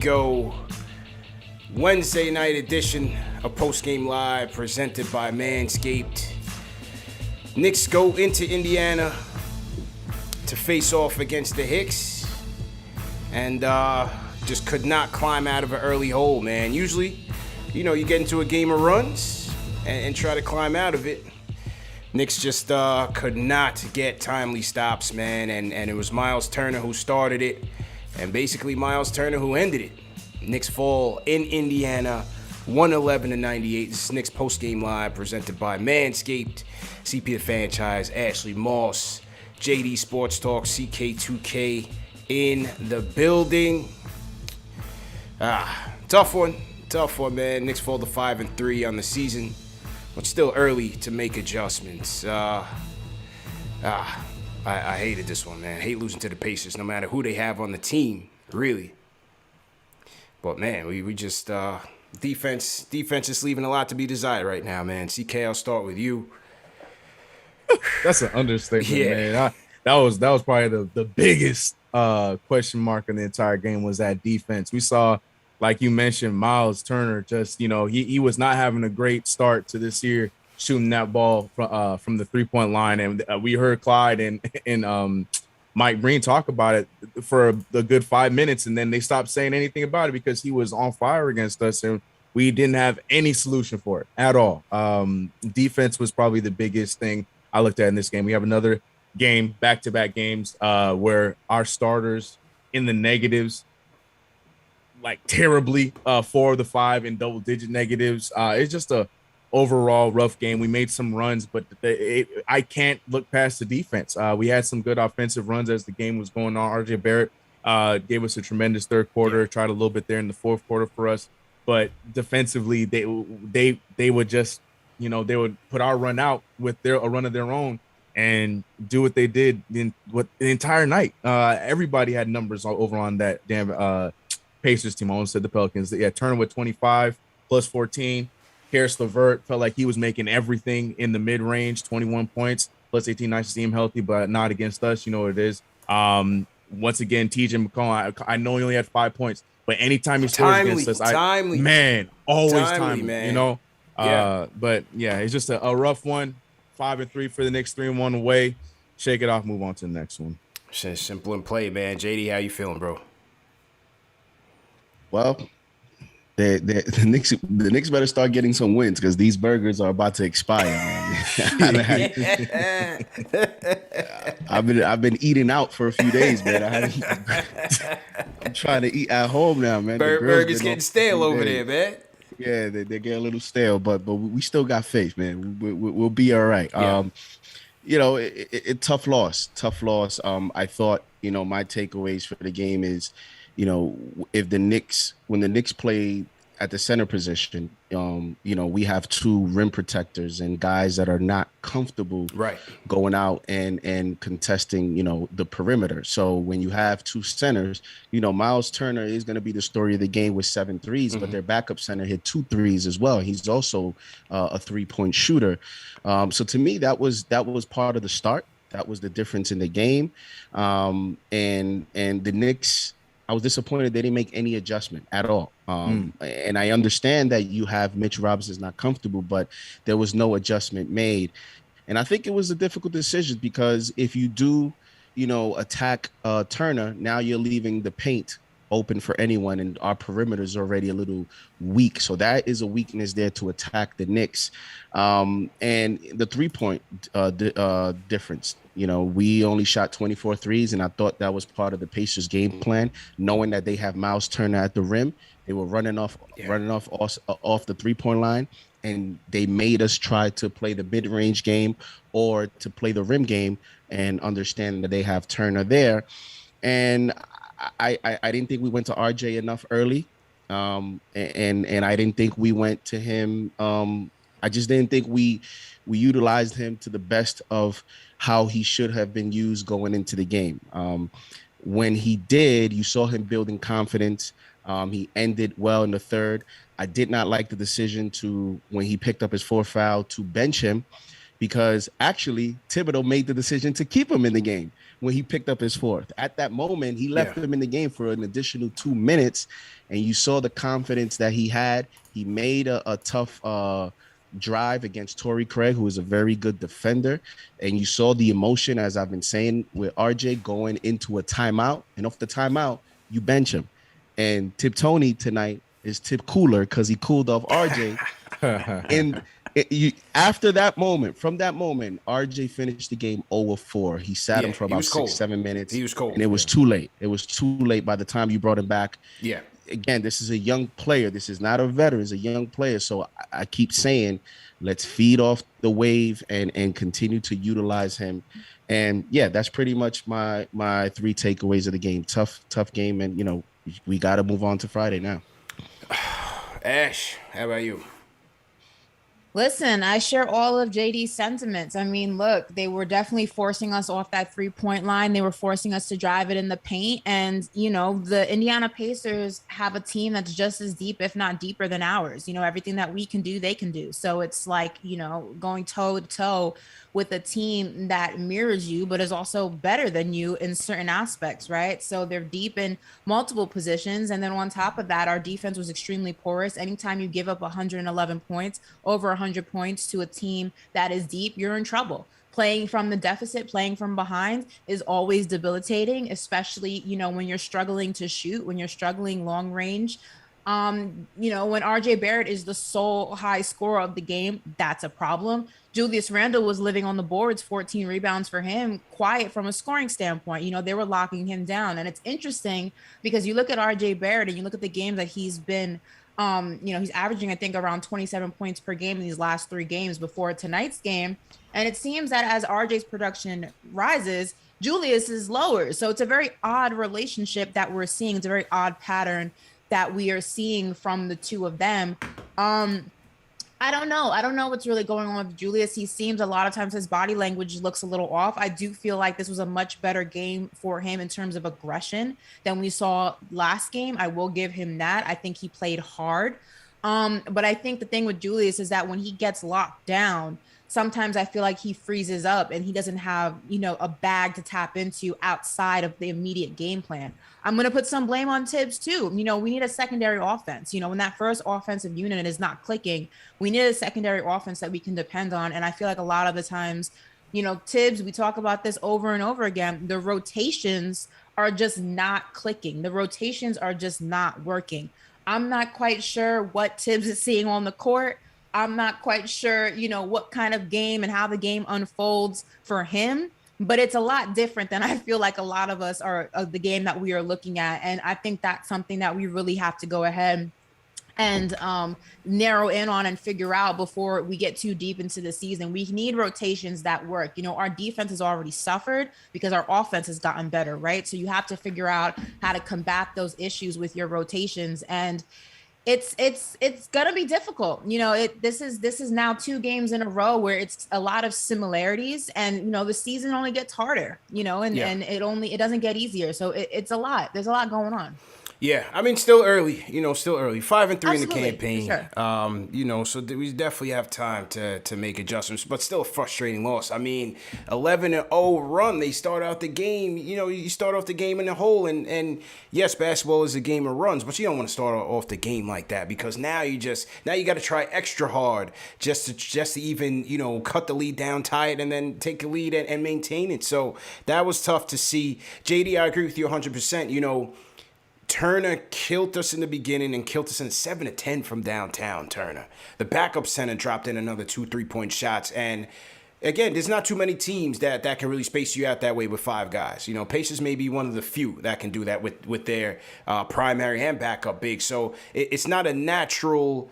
Go Wednesday night edition of Post Game Live presented by Manscaped. Knicks go into Indiana to face off against the Hicks and just could not climb out of an early hole, man. Usually, you get into a game of runs and try to climb out of it. Knicks just could not get timely stops, man, and it was Miles Turner who started it, and basically Miles Turner who ended it. Knicks fall in Indiana, 111-98. This is Knicks Post Game Live presented by Manscaped, CP the Franchise, Ashley Moss, JD Sports Talk, CK2K in the building. Tough one, man. Knicks fall to 5-3 on the season. But still early to make adjustments. I hated this one, man. I hate losing to the Pacers, no matter who they have on the team, really. But man, we just defense is leaving a lot to be desired right now, man. CK, I'll start with you. That's an understatement, man. That was probably the biggest question mark in the entire game was that defense. We saw, like you mentioned, Miles Turner just, he was not having a great start to this year shooting that ball from the 3-point line. And we heard Clyde and Mike Breen talk about it for a good 5 minutes. And then they stopped saying anything about it because he was on fire against us. And we didn't have any solution for it at all. Defense was probably the biggest thing I looked at in this game. We have another game, back-to-back games, where our starters in the negatives, like terribly, 4 of the 5 in double-digit negatives. It's just a overall rough game. We made some runs, but I can't look past the defense. We had some good offensive runs as the game was going on. RJ Barrett gave us a tremendous third quarter, tried a little bit there in the fourth quarter for us. But defensively, they would just, they would put our run out with a run of their own and do what they did the entire night. Everybody had numbers all over on that damn Pacers team. I almost said the Pelicans. Yeah, Turner with 25 plus 14. Karis LeVert felt like he was making everything in the mid-range, 21 points plus 18. Nice to see him healthy, but not against us. You know what it is. Once again, TJ McCollum, I know he only had 5 points, but anytime he scores against us, always timely, man. But yeah, it's just a rough one. 5-3 for the Knicks, 3-1 away. Shake it off, move on to the next one. It's simple and play, man. JD, how you feeling, bro? Well, the Knicks better start getting some wins because these burgers are about to expire, man. I've been eating out for a few days, man. I'm trying to eat at home now, man. Burgers getting stale over there, man. Yeah, they get a little stale, but we still got faith, man. We'll be all right. Yeah. Tough loss. I thought, my takeaways for the game is, if when the Knicks play at the center position, we have 2 rim protectors and guys that are not comfortable going out and contesting, the perimeter. So when you have 2 centers, Miles Turner is going to be the story of the game with 7 threes, but their backup center hit 2 threes as well. He's also a 3-point shooter. So to me, that was part of the start. That was the difference in the game. And the Knicks, I was disappointed they didn't make any adjustment at all. And I understand that you have Mitch Robinson's not comfortable, but there was no adjustment made. And I think it was a difficult decision because if you do, attack Turner, now you're leaving the paint open for anyone, and our perimeter is already a little weak. So that is a weakness there to attack the Knicks. And the 3-point difference. We only shot 24 threes, and I thought that was part of the Pacers' game plan, knowing that they have Miles Turner at the rim. They were running off the 3-point line, and they made us try to play the mid-range game or to play the rim game, and understand that they have Turner there. And I didn't think we went to RJ enough early, and I didn't think we went to him. I just didn't think we utilized him to the best of how he should have been used going into the game. When he did, you saw him building confidence. He ended well in the third. I did not like the decision when he picked up his 4th foul to bench him. because actually Thibodeau made the decision to keep him in the game when he picked up his fourth. At that moment, he left him in the game for an additional 2 minutes, and you saw the confidence that he had. He made a tough drive against Torrey Craig, who is a very good defender, and you saw the emotion, as I've been saying, with RJ going into a timeout, and off the timeout, you bench him. And Tip Tony tonight is Tip Cooler because he cooled off RJ. And after that moment, from that moment, RJ finished the game 0-4. He sat him for about 6-7 minutes. He was cold. And it was too late. It was too late by the time you brought him back. Yeah. Again, this is a young player. This is not a veteran. It's a young player. So I keep saying, let's feed off the wave and continue to utilize him. And yeah, that's pretty much my 3 takeaways of the game. Tough game. And, you know, we got to move on to Friday now. Ash, how about you? Listen, I share all of JD's sentiments. I mean, look, they were definitely forcing us off that 3-point line. They were forcing us to drive it in the paint. And, you know, the Indiana Pacers have a team that's just as deep, if not deeper than ours. You know, everything that we can do, they can do. So it's like, you know, going toe to toe with a team that mirrors you, but is also better than you in certain aspects, right? So they're deep in multiple positions. And then on top of that, our defense was extremely porous. Anytime you give up 111 points, over 100 points to a team that is deep, you're in trouble. Playing from the deficit, playing from behind is always debilitating, especially, you know, when you're struggling to shoot, when you're struggling long range. You know, when RJ Barrett is the sole high scorer of the game, that's a problem. Julius Randle was living on the boards, 14 rebounds for him, quiet from a scoring standpoint. You know, they were locking him down. And it's interesting because you look at RJ Barrett and you look at the games that he's been, you know, he's averaging, I think, around 27 points per game in these last 3 games before tonight's game. And it seems that as RJ's production rises, Julius is lower. So it's a very odd relationship that we're seeing. It's a very odd pattern that we are seeing from the two of them. I don't know what's really going on with Julius. He seems a lot of times his body language looks a little off. I do feel like this was a much better game for him in terms of aggression than we saw last game. I will give him that. I think he played hard. But I think the thing with Julius is that when he gets locked down, sometimes I feel like he freezes up and he doesn't have, you know, a bag to tap into outside of the immediate game plan. I'm going to put some blame on Thibs too. You know, we need a secondary offense. You know, when that first offensive unit is not clicking, we need a secondary offense that we can depend on. And I feel like a lot of the times, you know, Thibs, we talk about this over and over again. The rotations are just not clicking. The rotations are just not working. I'm not quite sure what Thibs is seeing on the court. I'm not quite sure, you know, what kind of game and how the game unfolds for him, but it's a lot different than I feel like a lot of us are of the game that we are looking at. And I think that's something that we really have to go ahead and narrow in on and figure out before we get too deep into the season. We need rotations that work. You know, our defense has already suffered because our offense has gotten better, right? So you have to figure out how to combat those issues with your rotations. And it's gonna be difficult. You know, this is now 2 games in a row where it's a lot of similarities, and you know the season only gets harder. You know, and it doesn't get easier. So it's a lot. There's a lot going on. Yeah, I mean, still early, you know, 5-3 in the campaign. Sure. You know, so we definitely have time to make adjustments, but still a frustrating loss. I mean, 11-0 run, they start out the game, you know, you start off the game in the hole, and yes, basketball is a game of runs, but you don't want to start off the game like that, because now you got to try extra hard just to even, you know, cut the lead down, tie it, and then take the lead and maintain it. So that was tough to see. JD, I agree with you 100%. You know, Turner killed us in the beginning and killed us in 7-10 from downtown. Turner, the backup center, dropped in another 2 3-point shots. And again, there's not too many teams that can really space you out that way with 5 guys. You know, Pacers may be one of the few that can do that with their primary and backup big. So it's not a natural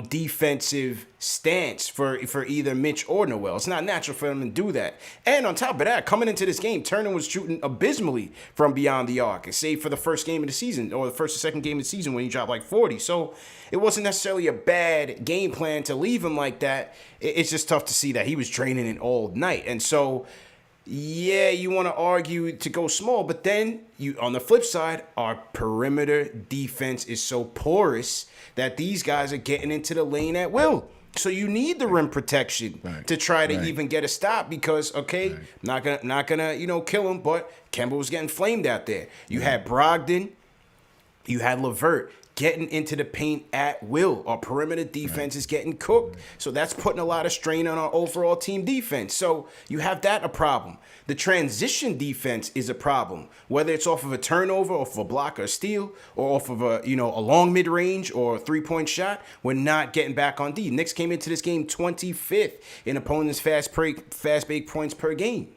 defensive stance for either Mitch or Noel. It's not natural for them to do that. And on top of that, coming into this game, Turner was shooting abysmally from beyond the arc, save for the first game of the season, or the first or second game of the season when he dropped like 40. So it wasn't necessarily a bad game plan to leave him like that. It's just tough to see that he was draining it all night. And so, yeah, you want to argue to go small, but then on the flip side, our perimeter defense is so porous that these guys are getting into the lane at will. So you need the rim protection to try to even get a stop because, not gonna kill him, but Kemba was getting flamed out there. You had Brogdon, you had LeVert getting into the paint at will. Our perimeter defense is getting cooked. So that's putting a lot of strain on our overall team defense. So you have that a problem. The transition defense is a problem. Whether it's off of a turnover, off of a block or a steal, or off of a long mid-range or a three-point shot, we're not getting back on D. Knicks came into this game 25th in opponents' fast break points per game.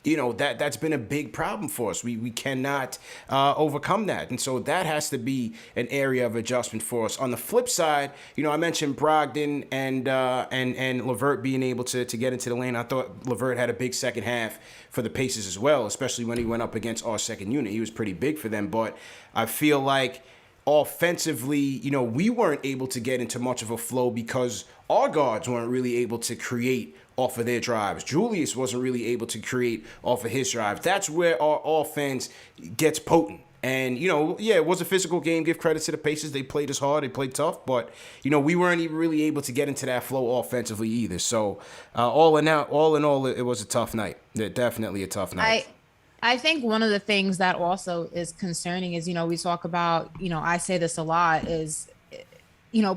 That's been a big problem for us. We cannot overcome that. And so that has to be an area of adjustment for us. On the flip side, I mentioned Brogdon and LeVert being able to get into the lane. I thought LeVert had a big second half for the Pacers as well, especially when he went up against our second unit. He was pretty big for them. But I feel like offensively, we weren't able to get into much of a flow because our guards weren't really able to create off of their drives. Julius wasn't really able to create off of his drives. That's where our offense gets potent. And, it was a physical game. Give credit to the Pacers. They played us hard. They played tough. But, we weren't even really able to get into that flow offensively either. So, all in all, it was a tough night. Definitely a tough night. I think one of the things that also is concerning is, we talk about, I say this a lot, is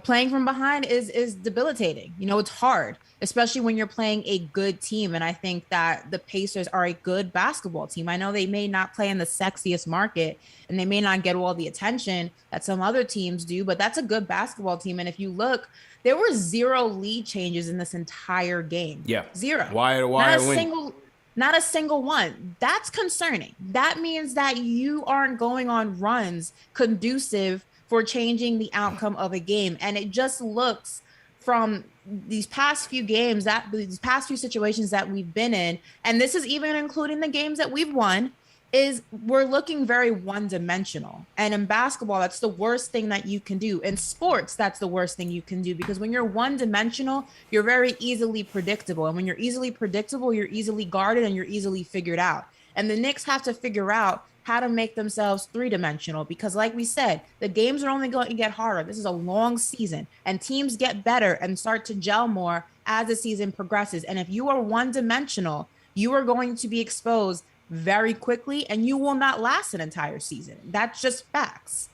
playing from behind is debilitating. It's hard, especially when you're playing a good team. And I think that the Pacers are a good basketball team. I know they may not play in the sexiest market and they may not get all the attention that some other teams do, but that's a good basketball team. And if you look, there were 0 lead changes in this entire game. Yeah. 0. Wire win. Not a single one. That's concerning. That means that you aren't going on runs conducive for changing the outcome of a game. And it just looks from these past few games, these past few situations that we've been in, and this is even including the games that we've won, is we're looking very one-dimensional. And in basketball, that's the worst thing that you can do. In sports, that's the worst thing you can do, because when you're one-dimensional, you're very easily predictable. And when you're easily predictable, you're easily guarded and you're easily figured out. And the Knicks have to figure out how to make themselves three-dimensional, because like we said, the games are only going to get harder. This is a long season and teams get better and start to gel more as the season progresses. And if you are one-dimensional, you are going to be exposed very quickly and you will not last an entire season. That's just facts.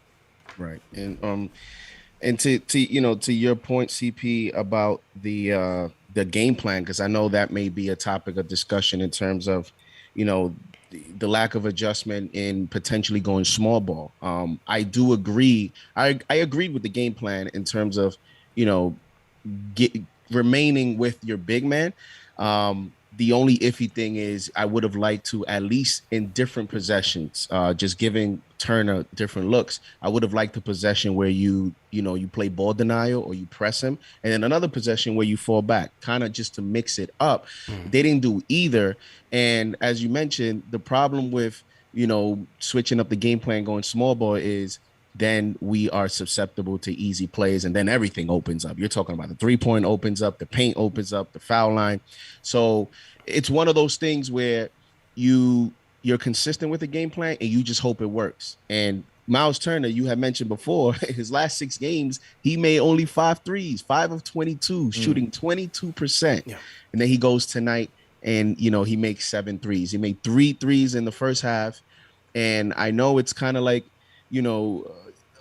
Right. And to your point, CP, about the game plan, because I know that may be a topic of discussion in terms of, the lack of adjustment in potentially going small ball. I do agree. I agreed with the game plan in terms of, remaining with your big man. The only iffy thing is I would have liked to, at least in different possessions, just giving Turner different looks, I would have liked the possession where you play ball denial or you press him, and then another possession where you fall back, kind of just to mix it up. They didn't do either. And as you mentioned, the problem with, switching up the game plan, going small ball, is then we are susceptible to easy plays, and then everything opens up. You're talking about the 3-point opens up, the paint opens up, the foul line. So it's one of those things where you're consistent with the game plan and you just hope it works. And Miles Turner, you had mentioned before, his last 6 games, he made only 5 threes, 5 of 22, shooting 22%. Yeah. And then he goes tonight and, he makes 7 threes. He made 3 threes in the first half. And I know it's kind of like,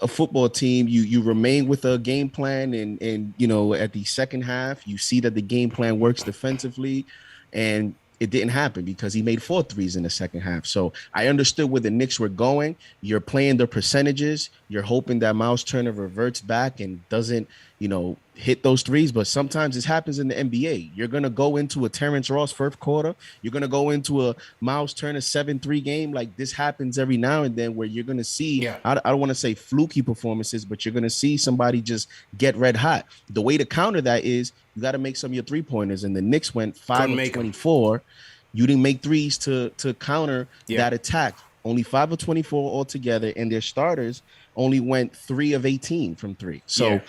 a football team, you remain with a game plan and at the second half, you see that the game plan works defensively, and it didn't happen because he made 4 threes in the second half. So I understood where the Knicks were going. You're playing the percentages. You're hoping that Miles Turner reverts back and doesn't, hit those threes. But sometimes this happens in the NBA. You're going to go into a Terrence Ross first quarter. You're going to go into a Miles Turner 7-3 game. Like, this happens every now and then, where you're going to see, I don't want to say fluky performances, but you're going to see somebody just get red hot. The way to counter that is you got to make some of your 3-pointers. And the Knicks went 5 of 24. You didn't make threes to counter that attack. Only 5 of 24 altogether, and their starters only went 3 of 18 from 3. So,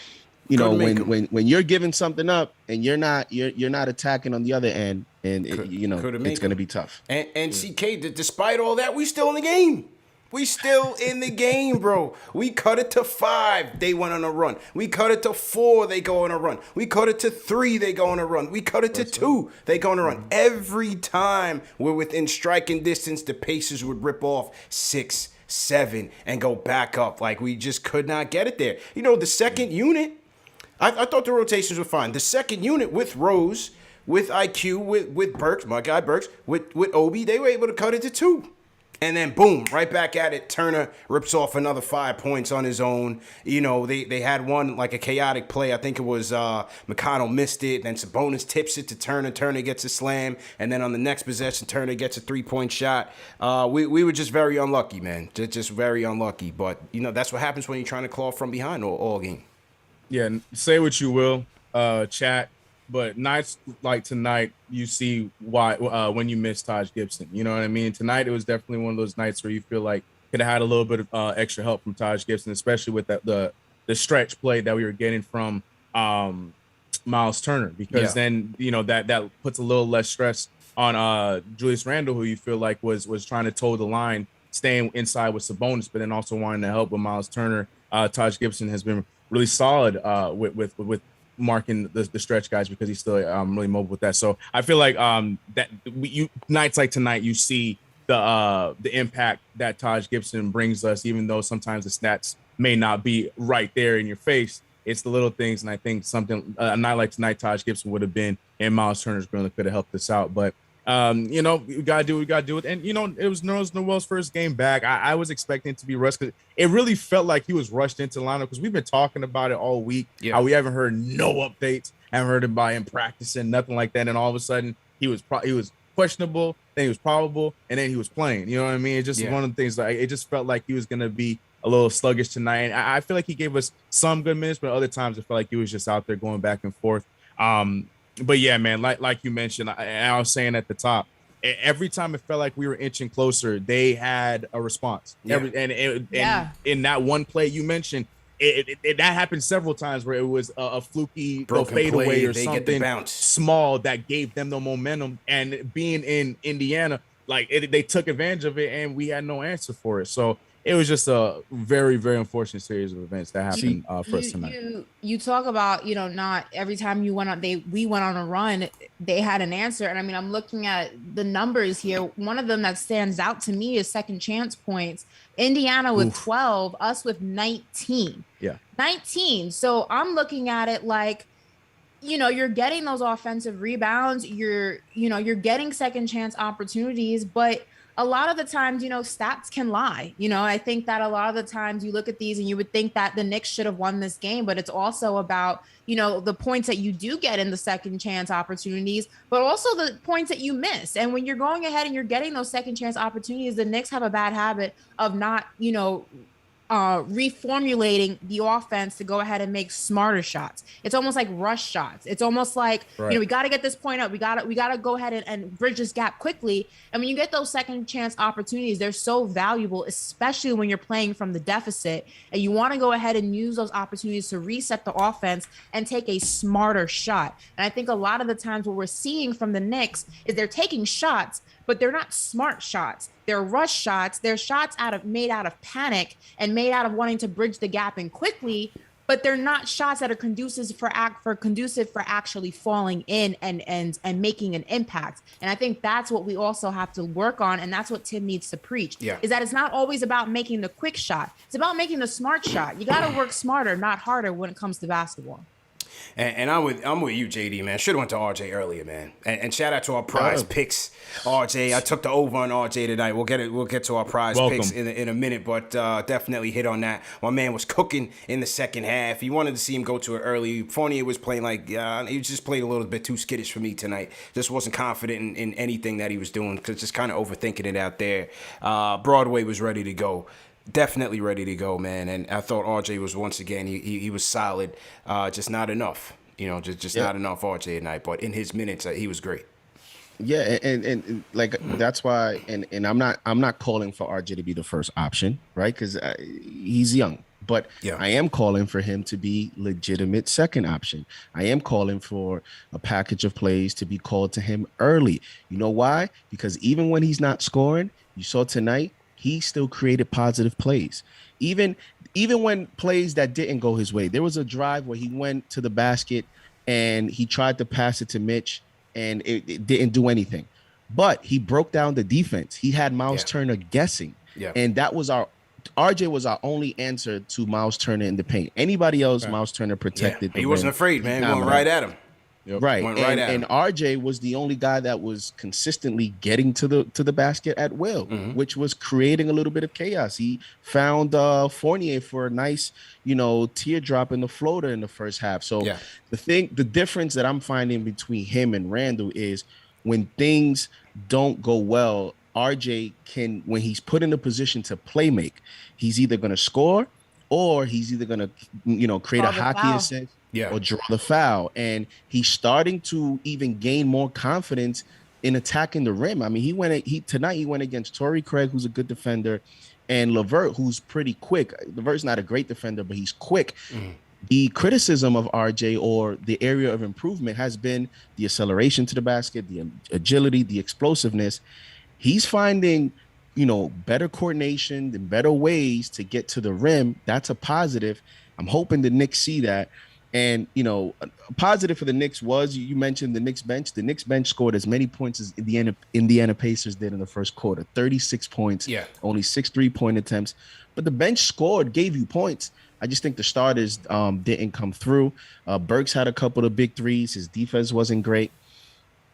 when you're giving something up and you're not attacking on the other end, and it's going to be tough. And CK, despite all that, we still in the game. We still in the game, bro. We cut it to 5. They went on a run. We cut it to 4. They go on a run. We cut it to 3. They go on a run. We cut it to 2. They go on a run. Every time we're within striking distance, the Pacers would rip off 6, 7, and go back up. Like, we just could not get it there. You know, the second unit, I thought the rotations were fine. The second unit with Rose, with IQ, with Burks, my guy Burks, with Obi, they were able to cut it to 2. And then, boom, right back at it. Turner rips off another 5 points on his own. You know, they had one, like a chaotic play. I think it was McConnell missed it. Then Sabonis tips it to Turner. Turner gets a slam. And then on the next possession, Turner gets a 3-point shot. We were just very unlucky, man. Just very unlucky. But, you know, that's what happens when you're trying to claw from behind all game. Yeah, say what you will, chat. But nights like tonight, you see why when you miss Taj Gibson. You know what I mean? Tonight, it was definitely one of those nights where you feel like could have had a little bit of extra help from Taj Gibson, especially with the stretch play that we were getting from Miles Turner, because then, you know, that puts a little less stress on Julius Randle, who you feel like was trying to toe the line, staying inside with Sabonis, but then also wanting to help with Miles Turner. Taj Gibson has been really solid with marking the stretch guys, because he's still really mobile with that. So I feel like nights like tonight, you see the impact that Taj Gibson brings us, even though sometimes the stats may not be right there in your face. It's the little things, and I think something a night like tonight, Taj Gibson would have been, and Miles Turner's really could have helped us out. But you know, we gotta do what we gotta do. And you know, it was Noel's first game back. I was expecting it to be rushed, because it really felt like he was rushed into the lineup, because we've been talking about it all week. Yeah. How we haven't heard no updates, haven't heard about him practicing, nothing like that. And all of a sudden, he was questionable, then he was probable, and then he was playing. You know what I mean? It's just one of the things. Like, it just felt like he was gonna be a little sluggish tonight. And I feel like he gave us some good minutes, but other times I felt like he was just out there going back and forth. But yeah, man, like you mentioned, I was saying at the top, every time it felt like we were inching closer, they had a response. Yeah. And in that one play you mentioned, that happened several times where it was a fluky fadeaway or something small that gave them the momentum. And being in Indiana, like they took advantage of it, and we had no answer for it. So it was just a very, very unfortunate series of events that happened for us tonight. You talk about, you know, not every time we went on a run, they had an answer. And I mean, I'm looking at the numbers here. One of them that stands out to me is second chance points. Indiana with 12, us with 19. Yeah. 19. So I'm looking at it like, you know, you're getting those offensive rebounds, you're getting second chance opportunities, but a lot of the times, you know, stats can lie. You know, I think that a lot of the times you look at these and you would think that the Knicks should have won this game, but it's also about, you know, the points that you do get in the second chance opportunities, but also the points that you miss. And when you're going ahead and you're getting those second chance opportunities, the Knicks have a bad habit of not, you know, reformulating the offense to go ahead and make smarter shots. It's almost like rush shots. It's almost like, you know, we got to get this point up. We got to go ahead and bridge this gap quickly. And when you get those second chance opportunities, they're so valuable, especially when you're playing from the deficit and you want to go ahead and use those opportunities to reset the offense and take a smarter shot. And I think a lot of the times what we're seeing from the Knicks is they're taking shots, but they're not smart shots. They're rush shots. They're shots made out of panic and made out of wanting to bridge the gap in quickly, but they're not shots that are conducive for actually falling in and making an impact. And I think that's what we also have to work on, and that's what Tim needs to preach. Is that it's not always about making the quick shot. It's about making the smart shot. You got to work smarter, not harder when it comes to basketball. And I'm with you, JD, man. Should have went to RJ earlier, man. And shout out to our prize picks, RJ. I took the over on RJ tonight. We'll get to our prize picks in a minute, but definitely hit on that. My man was cooking in the second half. He wanted to see him go to it early. Fournier was playing he just played a little bit too skittish for me tonight. Just wasn't confident in anything that he was doing, because just kind of overthinking it out there. Broadway was ready to go. Definitely ready to go, man. And I thought RJ was, once again, he was solid, just not enough. You know, just not enough RJ tonight. But in his minutes, he was great. Yeah, and like that's why, and I'm not calling for RJ to be the first option, right? Because he's young. But I am calling for him to be legitimate second option. I am calling for a package of plays to be called to him early. You know why? Because even when he's not scoring, you saw tonight, he still created positive plays. Even when plays that didn't go his way. There was a drive where he went to the basket and he tried to pass it to Mitch, and it didn't do anything. But he broke down the defense. He had Miles Turner guessing. Yeah. And that was RJ was our only answer to Miles Turner in the paint. Anybody else, Miles Turner protected. He wasn't afraid, man. He went right at him. Yep. Right. Went right at him. And RJ was the only guy that was consistently getting to the basket at will, which was creating a little bit of chaos. He found Fournier for a nice, teardrop in the floater in the first half. So the difference that I'm finding between him and Randle is when things don't go well, RJ can, when he's put in a position to play make, he's either going to score or he's either going to, create a hockey assist or draw the foul. And he's starting to even gain more confidence in attacking the rim. I mean, tonight he went against Torrey Craig, who's a good defender, and LeVert, who's pretty quick. LeVert's not a great defender, but he's quick. The criticism of RJ, or the area of improvement, has been the acceleration to the basket, the agility, the explosiveness. He's finding, better coordination and better ways to get to the rim. That's a positive. I'm hoping the Knicks see that. And, a positive for the Knicks was, you mentioned the Knicks bench. The Knicks bench scored as many points as Indiana Pacers did in the first quarter, 36 points, only 6 3-point attempts. But the bench gave you points. I just think the starters didn't come through. Burks had a couple of big threes. His defense wasn't great.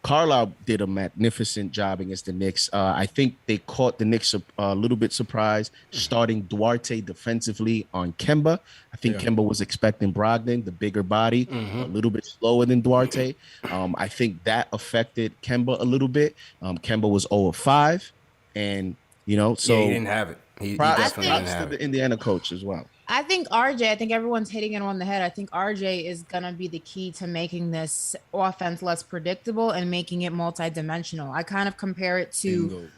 Carlisle did a magnificent job against the Knicks. I think they caught the Knicks a little bit surprised, starting Duarte defensively on Kemba. I think Kemba was expecting Brogdon, the bigger body, a little bit slower than Duarte. I think that affected Kemba a little bit. Kemba was 0 of 5, and so he didn't have it. He definitely didn't have the Indiana coach as well. I think everyone's hitting it on the head. I think RJ is going to be the key to making this offense less predictable and making it multidimensional. I kind of compare it to,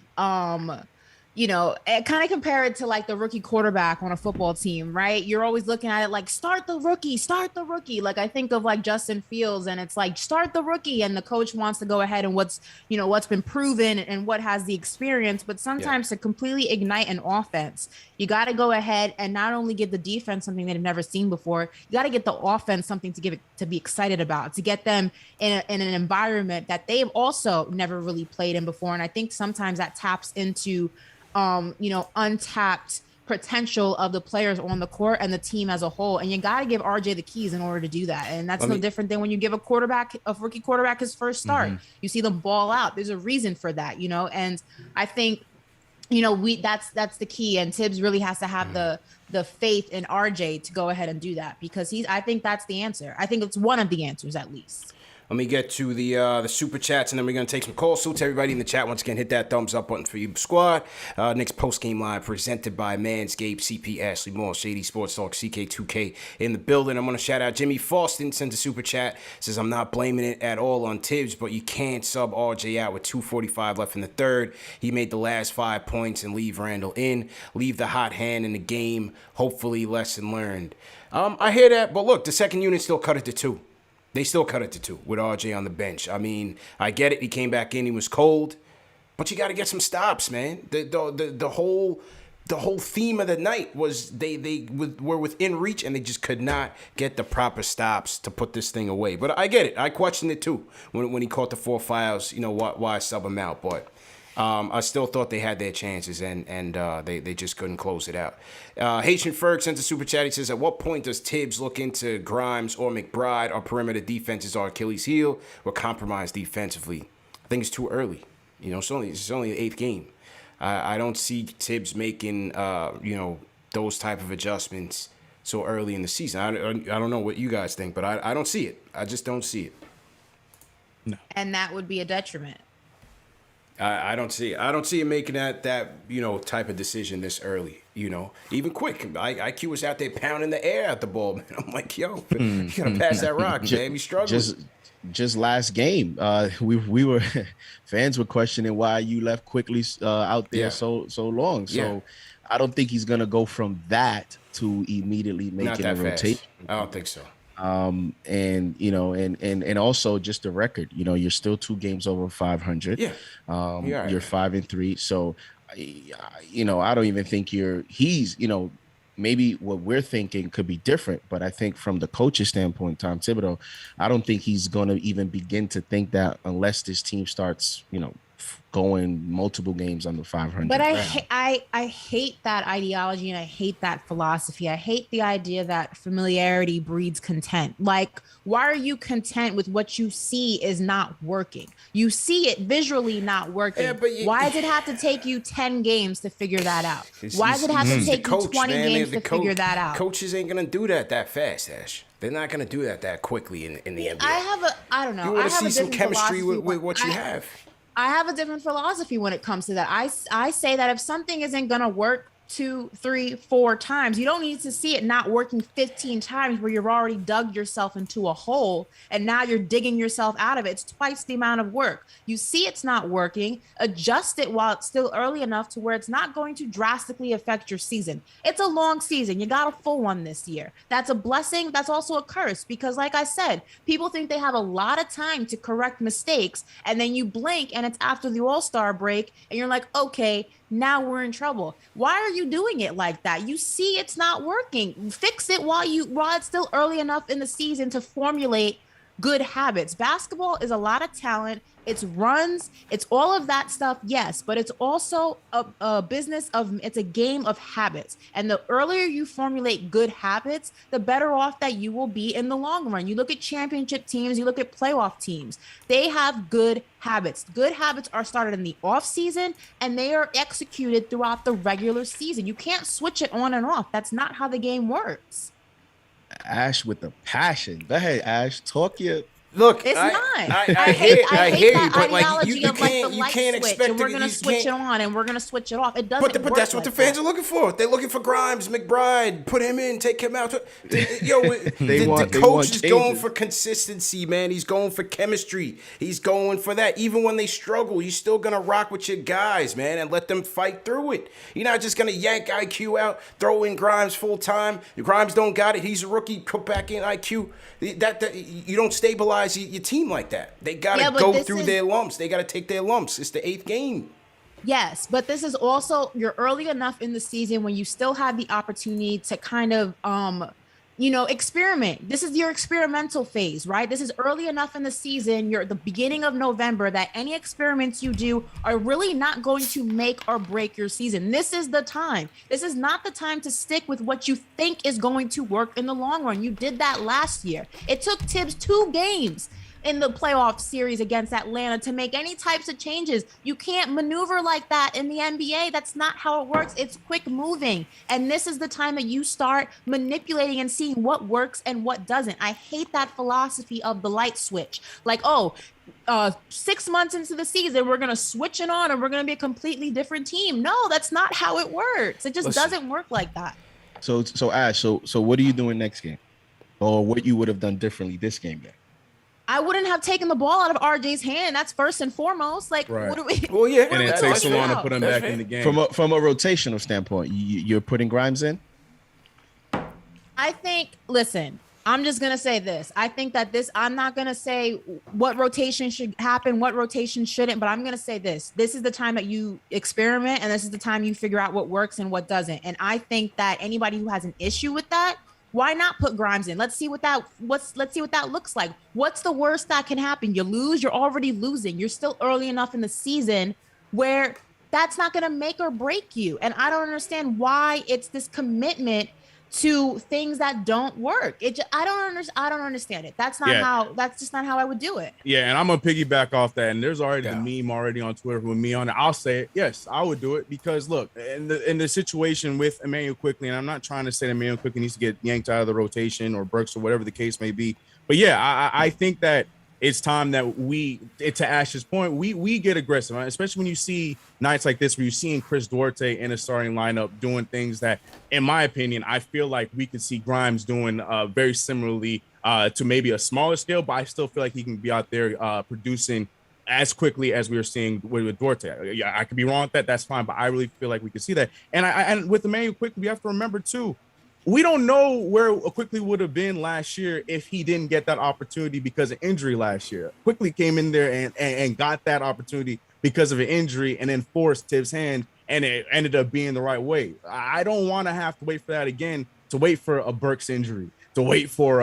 compare it to like the rookie quarterback on a football team, right? You're always looking at it like, start the rookie. Like I think of like Justin Fields, and it's like, start the rookie. And the coach wants to go ahead and what's been proven and what has the experience. But sometimes to completely ignite an offense, you got to go ahead and not only give the defense something they've never seen before, you got to get the offense something to be excited about, to get them in an environment that they've also never really played in before. And I think sometimes that taps into untapped potential of the players on the court and the team as a whole. And you got to give RJ the keys in order to do that. And that's no different than when you give a rookie quarterback his first start. You see them ball out. There's a reason for that, and I think, that's the key. And Thibs really has to have the faith in RJ to go ahead and do that, because I think that's the answer. I think it's one of the answers at least. Let me get to the super chats, and then we're going to take some calls. So to everybody in the chat, once again, hit that thumbs up button for you, squad. Knicks post-game live presented by Manscaped, CP Ashley Moore, Shady Sports Talk, CK2K in the building. I'm going to shout out Jimmy Faustin, sends a super chat. Says, I'm not blaming it at all on Thibs, but you can't sub RJ out with 2:45 left in the third. He made the last 5 points and leave Randle in. Leave the hot hand in the game. Hopefully, lesson learned. I hear that, but look, the second unit still cut it to 2. They still cut it to 2 with RJ on the bench. I mean, I get it. He came back in. He was cold. But you got to get some stops, man. The whole theme of the night was they were within reach, and they just could not get the proper stops to put this thing away. But I get it. I questioned it, too, when he caught the 4 fouls, why sub him out. But I still thought they had their chances, and they just couldn't close it out. Haitian Ferg sent a super chat. He says, at what point does Thibs look into Grimes or McBride? Our perimeter defenses are Achilles' heel or compromised defensively? I think it's too early. It's only the 8th game. I don't see Thibs making those type of adjustments so early in the season. I don't know what you guys think, but I don't see it. I just don't see it. No. And that would be a detriment. I don't see it. I don't see him making that type of decision this early. Even quick. IQ was out there pounding the air at the ball, man. I'm like, yo, you gotta pass that rock, man. He's struggling. Just last game, we were fans were questioning why you left quickly out there so long. So I don't think he's gonna go from that to immediately making a rotation. I don't think so. And also just the record, you're still 2 games over 500. Yeah. You're 5-3. So I don't even think he's, maybe what we're thinking could be different, but I think from the coach's standpoint, Tom Thibodeau, I don't think he's going to even begin to think that unless this team starts, going multiple games under 500. But I hate that ideology and I hate that philosophy. I hate the idea that familiarity breeds content. Like, why are you content with what you see is not working? You see it visually not working. Yeah, but why does it have to take you 10 games to figure that out? Why does it have to take you 20 games to figure that out? Coaches ain't gonna do that fast, Ash. They're not gonna do that quickly in the NBA. I don't know. You want to see some chemistry with what you have. I have a different philosophy when it comes to that. I say that if something isn't going to work 2, 3, 4 times, you don't need to see it not working 15 times where you've already dug yourself into a hole and now you're digging yourself out of it. It's twice the amount of work. You see it's not working, adjust it while it's still early enough to where it's not going to drastically affect your season. It's a long season. You got a full one this year. That's a blessing. That's also a curse because, like I said, people think they have a lot of time to correct mistakes and then you blink and it's after the All-Star break and you're like, okay, now we're in trouble. Why are you doing it like that? You see it's not working. Fix it while it's still early enough in the season to formulate good habits. Basketball is a lot of talent. It's runs. It's all of that stuff. Yes, but it's also a business it's a game of habits. And the earlier you formulate good habits, the better off that you will be in the long run. You look at championship teams, you look at playoff teams. They have good habits. Good habits are started in the off season and they are executed throughout the regular season. You can't switch it on and off. That's not how the game works. Ash with the passion. Go ahead, Ash. Talk your. Look, it's not. I hear you, but like you can't expect and we're gonna switch it on and we're gonna switch it off. It doesn't. But that's what the fans are looking for. They're looking for Grimes, McBride, put him in, take him out. The coach is going for consistency, man. He's going for chemistry. He's going for that. Even when they struggle, you're still gonna rock with your guys, man, and let them fight through it. You're not just gonna yank IQ out, throw in Grimes full time. Grimes don't got it. He's a rookie. Put back in IQ. That you don't stabilize your team like that. They gotta go through their lumps. They gotta take their lumps. It's the 8th game. Yes, but this is also, you're early enough in the season when you still have the opportunity to kind of experiment. This is your experimental phase, right? This is early enough in the season. You're at the beginning of November that any experiments you do are really not going to make or break your season. This is the time. This is not the time to stick with what you think is going to work in the long run. You did that last year. It took Thibs 2 games in the playoff series against Atlanta to make any types of changes. You can't maneuver like that in the NBA. That's not how it works. It's quick moving. And this is the time that you start manipulating and seeing what works and what doesn't. I hate that philosophy of the light switch. Like, 6 months into the season, we're going to switch it on and we're going to be a completely different team. No, that's not how it works. It just doesn't work like that. So Ash, so what are you doing next game? Or what you would have done differently this game then? I wouldn't have taken the ball out of RJ's hand. That's first and foremost. Like, right. What do we? Well, yeah, and it takes so long to put him back in the game. From a rotational standpoint, you're putting Grimes in. I think. Listen, I'm just gonna say this. I think that I'm not gonna say what rotation should happen, what rotation shouldn't, but I'm gonna say this. This is the time that you experiment, and this is the time you figure out what works and what doesn't. And I think that anybody who has an issue with that, why not put Grimes in? Let's see what that looks like. What's the worst that can happen? You lose, you're already losing. You're still early enough in the season where that's not going to make or break you. And I don't understand why it's this commitment to things that don't work. I don't understand it. That's just not how I would do it. Yeah, and I'm gonna piggyback off that. And there's already a meme already on Twitter with me on it. I'll say it. Yes, I would do it because look, in the situation with Immanuel Quickley, and I'm not trying to say that Immanuel Quickley needs to get yanked out of the rotation or Burks or whatever the case may be. But yeah, I think that it's time that to Ash's point, we get aggressive, right? Especially when you see nights like this where you're seeing Chris Duarte in a starting lineup doing things that, in my opinion, I feel like we could see Grimes doing very similarly to maybe a smaller scale, but I still feel like he can be out there producing as quickly as we were seeing with Duarte. Yeah, I could be wrong with that. That's fine, but I really feel like we could see that. And with Immanuel Quickley, we have to remember too, we don't know where Quickley would have been last year if he didn't get that opportunity because of injury last year. Quickley came in there and got that opportunity because of an injury and then forced Thibs' hand and it ended up being the right way. I don't want to have to wait for that again, to wait for a Burks injury, to wait for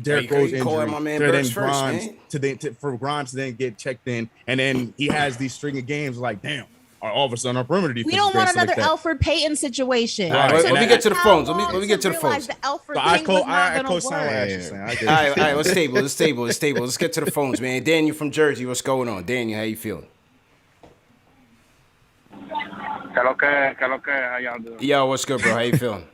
Derrick Rose injury, my man to Burks then first, Grimes man. for Grimes to then get checked in, and then he has these string of games like, damn, all of a sudden our perimeter defense. We don't want another Alfred Payton situation. All right, let me get to the phones. Let me get to the phones. The Alfred So thing was not I gonna co-sign what work. Ashley's saying. I get it. All right, let's table. Let's get to the phones, man. Daniel from Jersey, what's going on? Daniel, how you feeling? Hello, how y'all doing? Yo, what's good, bro? How you feeling?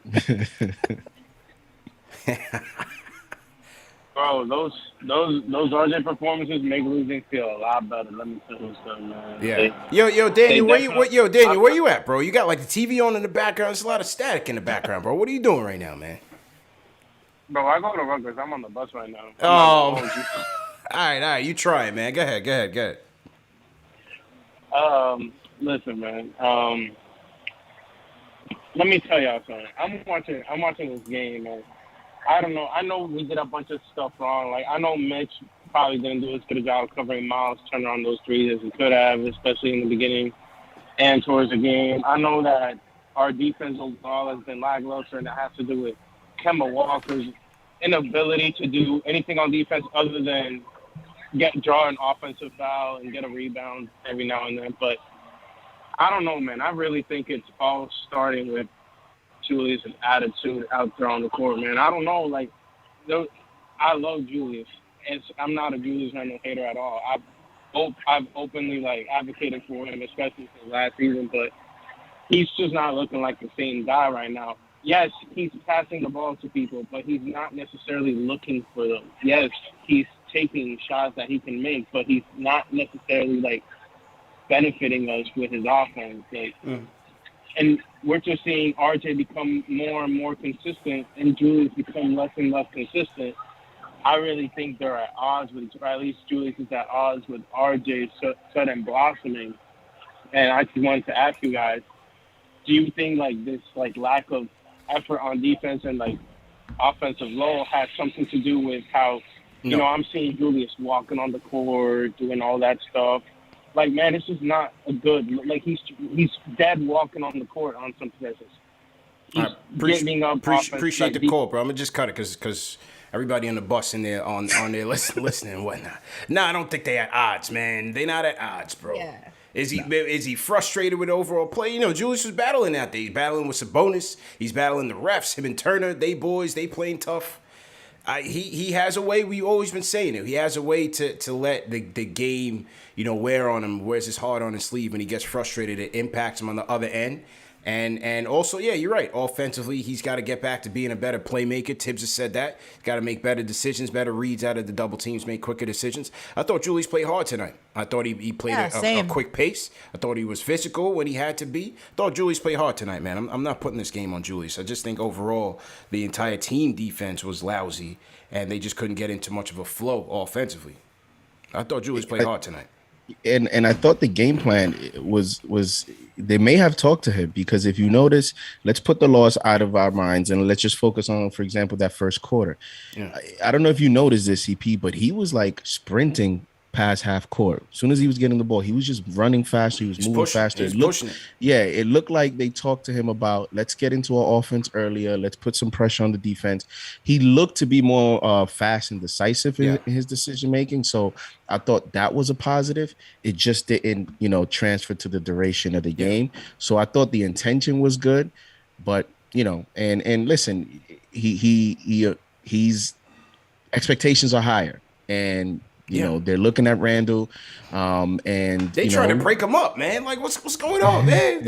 Bro, those RJ performances make losing feel a lot better. Let me tell you something, man. Yeah. Yo, Daniel, where you at, bro? You got like the TV on in the background. There's a lot of static in the background, bro. What are you doing right now, man? Bro, I go to Rutgers. I'm on the bus right now. All right. You try it, man. Go ahead. Listen, man. Let me tell y'all something. I'm watching this game, man. I don't know. I know we did a bunch of stuff wrong. Like, I know Mitch probably didn't do as good a job covering Miles Turner on those threes as he could have, especially in the beginning and towards the game. I know that our defense overall has been lackluster, and that has to do with Kemba Walker's inability to do anything on defense other than draw an offensive foul and get a rebound every now and then. But I don't know, man. I really think it's all starting with Julius' attitude out there on the court, man. I don't know, like, I love Julius, and I'm not a Julius Randle hater at all. I've openly, like, advocated for him, especially since last season, but he's just not looking like the same guy right now. Yes, he's passing the ball to people, but he's not necessarily looking for them. Yes, he's taking shots that he can make, but he's not necessarily, like, benefiting us with his offense. Like, and we're just seeing RJ become more and more consistent and Julius become less and less consistent. I really think they're at odds with, or at least Julius is at odds with RJ sudden blossoming. And I just wanted to ask you guys, do you think like this like lack of effort on defense and like offensive low has something to do with how, you know, I'm seeing Julius walking on the court, doing all that stuff. Like, man, this is not a good. Like, he's dead walking on the court on some possessions. Appreciate the call, bro. I'm gonna just cut it because everybody on the bus in there on there listening and whatnot. I don't think they at odds, man. They not at odds, bro. Yeah. Is he frustrated with overall play? You know, Julius was battling out there. He's battling with Sabonis. He's battling the refs. Him and Turner, they playing tough. He has a way. We've always been saying it. He has a way to let the game, you know, wear on him, wears his heart on his sleeve. When he gets frustrated, it impacts him on the other end. And also, yeah, you're right. Offensively, he's got to get back to being a better playmaker. Thibs has said that. He's got to make better decisions, better reads out of the double teams, make quicker decisions. I thought Julius played hard tonight. I thought he played a quick pace. I thought he was physical when he had to be. I thought Julius played hard tonight, man. I'm not putting this game on Julius. I just think overall the entire team defense was lousy, and they just couldn't get into much of a flow offensively. I thought Julius played hard tonight. And I thought the game plan was they may have talked to him, because if you notice, let's put the loss out of our minds and let's just focus on, for example, that first quarter. Yeah. I don't know if you noticed this, CP, but he was like sprinting past half court. As soon as he was getting the ball, he was just running faster. He was moving faster. It looked like they talked to him about, let's get into our offense earlier. Let's put some pressure on the defense. He looked to be more fast and decisive in his decision making. So I thought that was a positive. It just didn't, you know, transfer to the duration of the game. So I thought the intention was good, but you know, and listen, he's expectations are higher, and you know, they're looking at Randle, and they trying to break him up, man. Like, what's going on, man?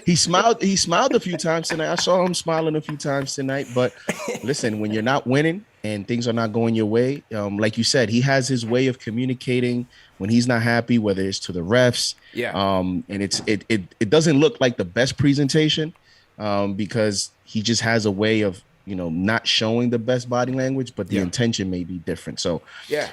He smiled a few times tonight. I saw him smiling a few times tonight. But listen, when you're not winning and things are not going your way, like you said, he has his way of communicating when he's not happy, whether it's to the refs. And it doesn't look like the best presentation, because he just has a way of, you know, not showing the best body language, but the intention may be different. So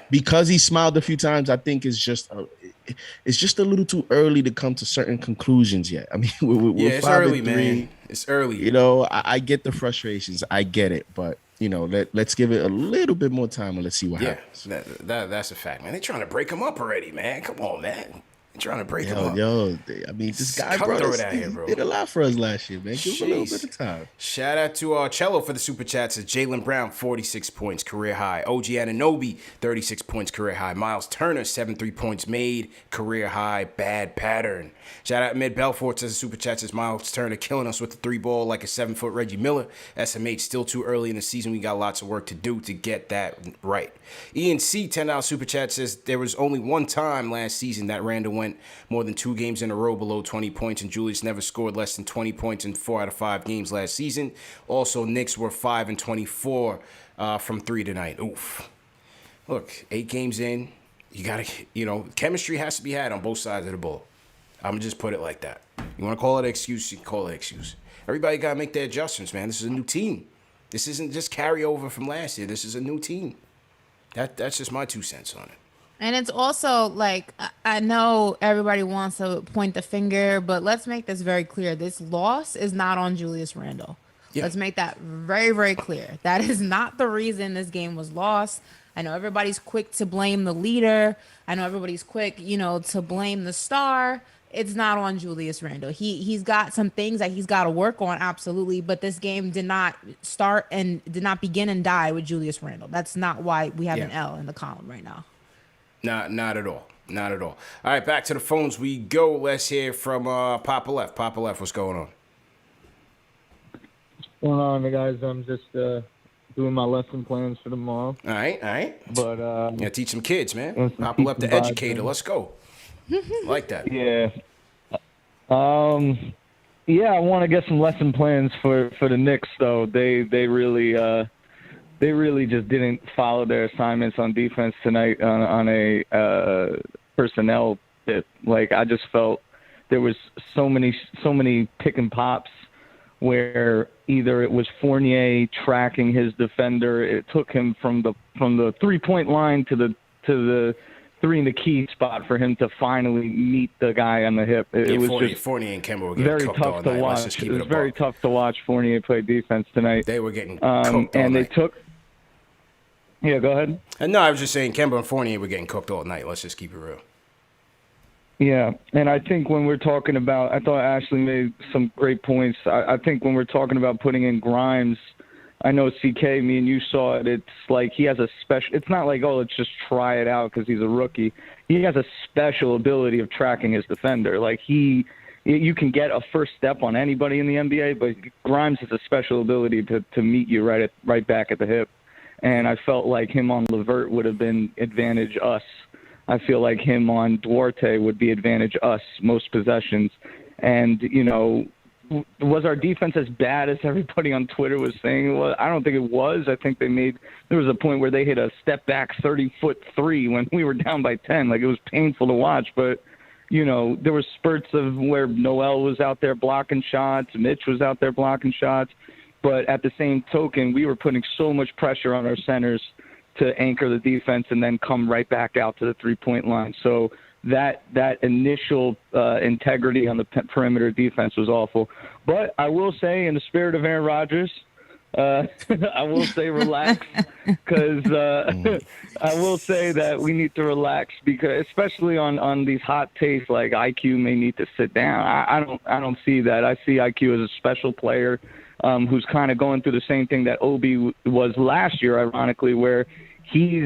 because he smiled a few times, I think it's just a little too early to come to certain conclusions yet. I mean, we're it's early, man. It's early. You know, I get the frustrations. I get it. But, you know, let's give it a little bit more time and let's see what happens. That's a fact, man. They're trying to break him up already, man. Come on, man. You're trying to break him up. I mean, this guy did a lot for us last year, man. Give him a little bit of time. Shout out to Cello for the super chats. It's Jaylen Brown, 46 points, career high. OG Anunoby, 36 points, career high. Miles Turner, 73 points made, career high. Bad pattern. Shout out Mid Belfort says the super chats. It's Miles Turner killing us with the 3-ball like a 7-foot Reggie Miller. SMH still too early in the season. We got lots of work to do to get that right. Ian C, $10 super chat says there was only one time last season that Randle went more than 2 games in a row below 20 points, and Julius never scored less than 20 points in 4 out of 5 games last season. Also, Knicks were 5 and 24 from 3 tonight. Oof. Look, 8 games in, you gotta, chemistry has to be had on both sides of the ball. I'm gonna just put it like that. You want to call it an excuse, you can call it an excuse. Everybody gotta make their adjustments, man. This is a new team. This isn't just carryover from last year. This is a new team. That's just my 2 cents on it. And it's also like, I know everybody wants to point the finger, but let's make this very clear. This loss is not on Julius Randle. Yeah. Let's make that very, very clear. That is not the reason this game was lost. I know everybody's quick to blame the leader. I know everybody's quick, to blame the star. It's not on Julius Randle. He's got some things that he's got to work on, absolutely. But this game did not start and did not begin and die with Julius Randle. That's not why we have an L in the column right now. Not at all. Not at all. All right, back to the phones we go. Let's hear from Papa Left. Papa Left, what's going on? What's going on, guys? I'm just doing my lesson plans for tomorrow. All right. But teach some kids, man. Papa Left, the educator. Let's go. Like that. Yeah. I want to get some lesson plans for the Knicks, though. They really just didn't follow their assignments on defense tonight on a personnel tip. Like, I just felt there was so many pick and pops where either it was Fournier tracking his defender, it took him from the 3-point line to the 3 in the key spot for him to finally meet the guy on the hip. It was just Fournier and Kemba were getting very cooked tough all to night. watch. It was very tough to watch Fournier play defense tonight. They were getting cooked all and night. they took. Yeah, go ahead. No, I was just saying Kemba and Fournier were getting cooked all night. Let's just keep it real. Yeah, and I think when we're talking about, I thought Ashley made some great points. I think when we're talking about putting in Grimes, I know CK, me and you saw it. It's like he has a special. It's not like, let's just try it out because he's a rookie. He has a special ability of tracking his defender. Like you can get a first step on anybody in the NBA, but Grimes has a special ability to meet you right back at the hip. And I felt like him on LeVert would have been advantage us. I feel like him on Duarte would be advantage us most possessions. And, was our defense as bad as everybody on Twitter was saying? Well, I don't think it was. I think there was a point where they hit a step back 30-foot 3 when we were down by 10. Like, it was painful to watch, but there were spurts of where Noel was out there blocking shots, Mitch was out there blocking shots. But at the same token, we were putting so much pressure on our centers to anchor the defense and then come right back out to the 3-point line. So that initial integrity on the perimeter defense was awful. But I will say, in the spirit of Aaron Rodgers, I will say relax, because I will say that we need to relax, because especially on these hot takes, like IQ may need to sit down. I don't see that. I see IQ as a special player who's kind of going through the same thing that Obi was last year, ironically, where he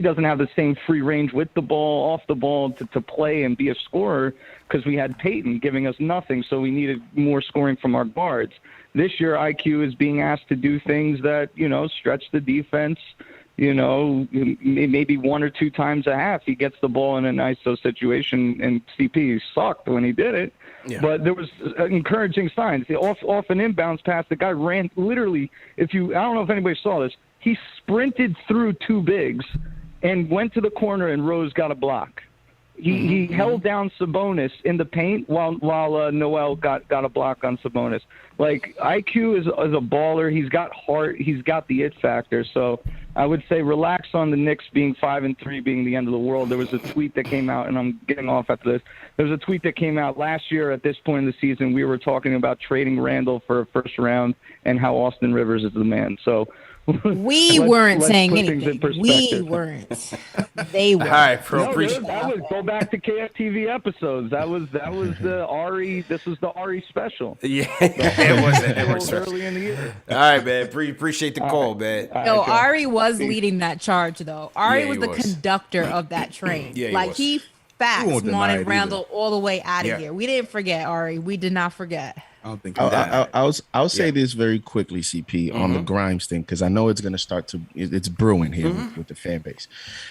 doesn't have the same free range with the ball, off the ball to play and be a scorer, because we had Peyton giving us nothing, so we needed more scoring from our guards. This year, IQ is being asked to do things that, stretch the defense, maybe 1 or 2 times a half. He gets the ball in an ISO situation, and CP sucked when he did it. Yeah. But there was encouraging signs. Off an inbounds pass, the guy ran literally, I don't know if anybody saw this, he sprinted through 2 bigs and went to the corner, and Rose got a block. He held down Sabonis in the paint while Noel got a block on Sabonis. Like, IQ is a baller. He's got heart. He's got the it factor. So I would say relax on the Knicks being 5-3 being the end of the world. There was a tweet that came out, and I'm getting off after this. There was a tweet that came out last year at this point in the season. We were talking about trading Randle for a first round and how Austin Rivers is the man. So we weren't saying put things in anything. We perspective. weren't. They were. All right, bro. No, Appreciate. dude, that was go back to KFTV episodes. That was the Ari. This was the Ari special. Yeah, it was. It was Early in the year. All right, man. Appreciate the call, man. No, Ari was leading that charge, though. Ari Yeah, was he the was. conductor of that train. Yeah, he like was. he You won't deny it wanted either. Randle all the way out of Yeah. here. We didn't forget, Ari. We did not forget. I don't think I'll say this very quickly, CP, on the Grimes thing, because I know it's going to start to, it's brewing here with the fan base.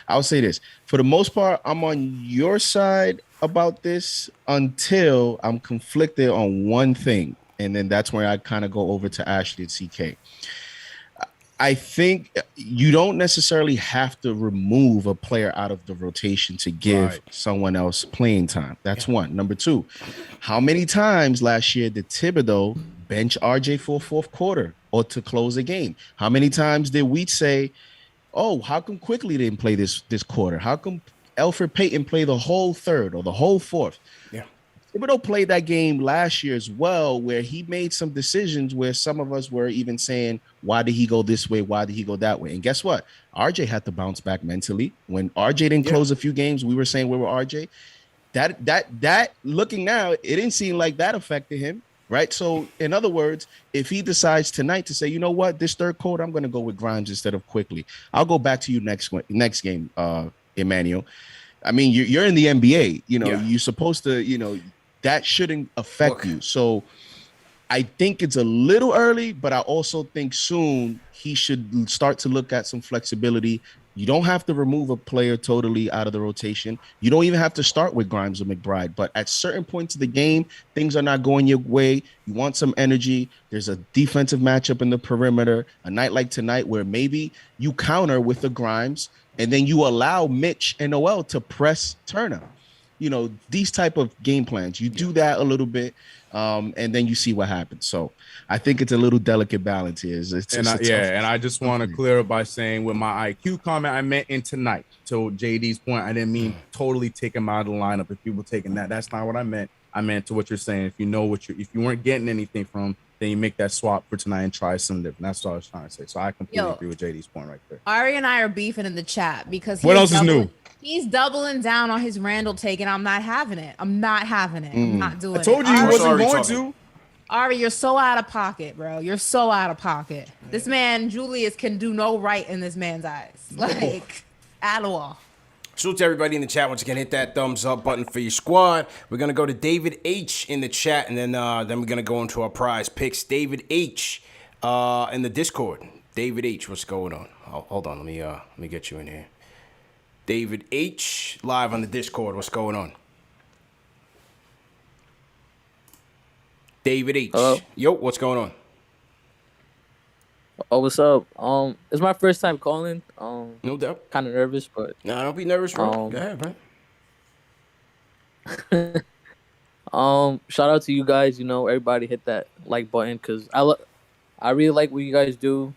I'll say this. For the most part, I'm on your side about this until I'm conflicted on one thing. And then that's where I kind of go over to Ashley and CK. I think you don't necessarily have to remove a player out of the rotation to give someone else playing time. That's one. Number two, how many times last year did Thibodeau bench RJ for a fourth quarter or to close a game? How many times did we say, oh, how come Quickly didn't play this quarter? How come Elfrid Payton play the whole third or the whole fourth? Yeah. Thibodeau played that game last year as well, where he made some decisions where some of us were even saying, why did he go this way? Why did he go that way? And guess what? RJ had to bounce back mentally. When RJ didn't close a few games, we were saying we were RJ. That looking now, it didn't seem like that affected him, right? So in other words, if he decides tonight to say, you know what, this third quarter, I'm going to go with Grimes instead of Quickly. I'll go back to you next game, Emmanuel. I mean, you're in the NBA, you're supposed to, that shouldn't affect you. So I think it's a little early, but I also think soon he should start to look at some flexibility. You don't have to remove a player totally out of the rotation. You don't even have to start with Grimes or McBride. But at certain points of the game, things are not going your way. You want some energy. There's a defensive matchup in the perimeter. A night like tonight where maybe you counter with the Grimes and then you allow Mitch and Noel to press Turner. These type of game plans, you do that a little bit, and then you see what happens. So I think it's a little delicate balance here. And I just want to clear up by saying with my IQ comment, I meant in tonight. To JD's point, I didn't mean totally take him out of the lineup. If people taking that, that's not what I meant. I meant to what you're saying. If you weren't getting anything from, then you make that swap for tonight and try something different. That's what I was trying to say. So I completely agree with JD's point right there. Ari and I are beefing in the chat because what else is new? He's doubling down on his Randle take, and I'm not having it. I'm not doing it. I told you he wasn't going to. Ari, you're so out of pocket, bro. You're so out of pocket. This man, Julius, can do no right in this man's eyes. Like, at all. Salute to everybody in the chat. Once again, hit that thumbs up button for your squad. We're going to go to David H in the chat, and then we're going to go into our prize picks. David H in the Discord. David H, what's going on? Oh, hold on. Let me get you in here. David H, live on the Discord. What's going on? David H. Hello? Yo, what's going on? Oh, what's up? It's my first time calling. No doubt. Kind of nervous, but Nah, don't be nervous, bro. Go ahead, man. shout out to you guys. Everybody hit that like button because I really like what you guys do.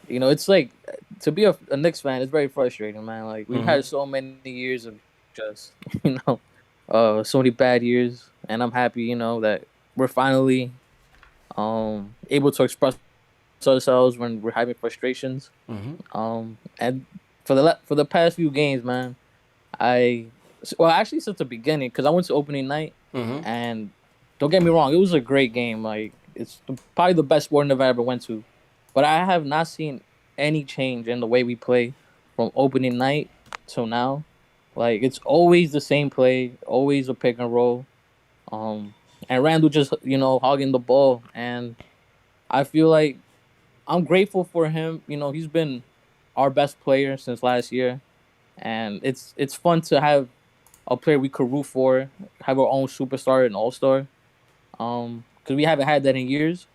It's like to be a Knicks fan, it's very frustrating, man. Like we've had so many years of just so many bad years, and I'm happy, that we're finally able to express ourselves when we're having frustrations. And for the past few games, man, actually since the beginning, because I went to opening night, and don't get me wrong, it was a great game. Like it's probably the best sporting event I ever went to. But I have not seen any change in the way we play from opening night till now. Like, it's always the same play, always a pick and roll. And Randle just, hogging the ball. And I feel like I'm grateful for him. He's been our best player since last year. And it's fun to have a player we could root for, have our own superstar and all-star. Because we haven't had that in years.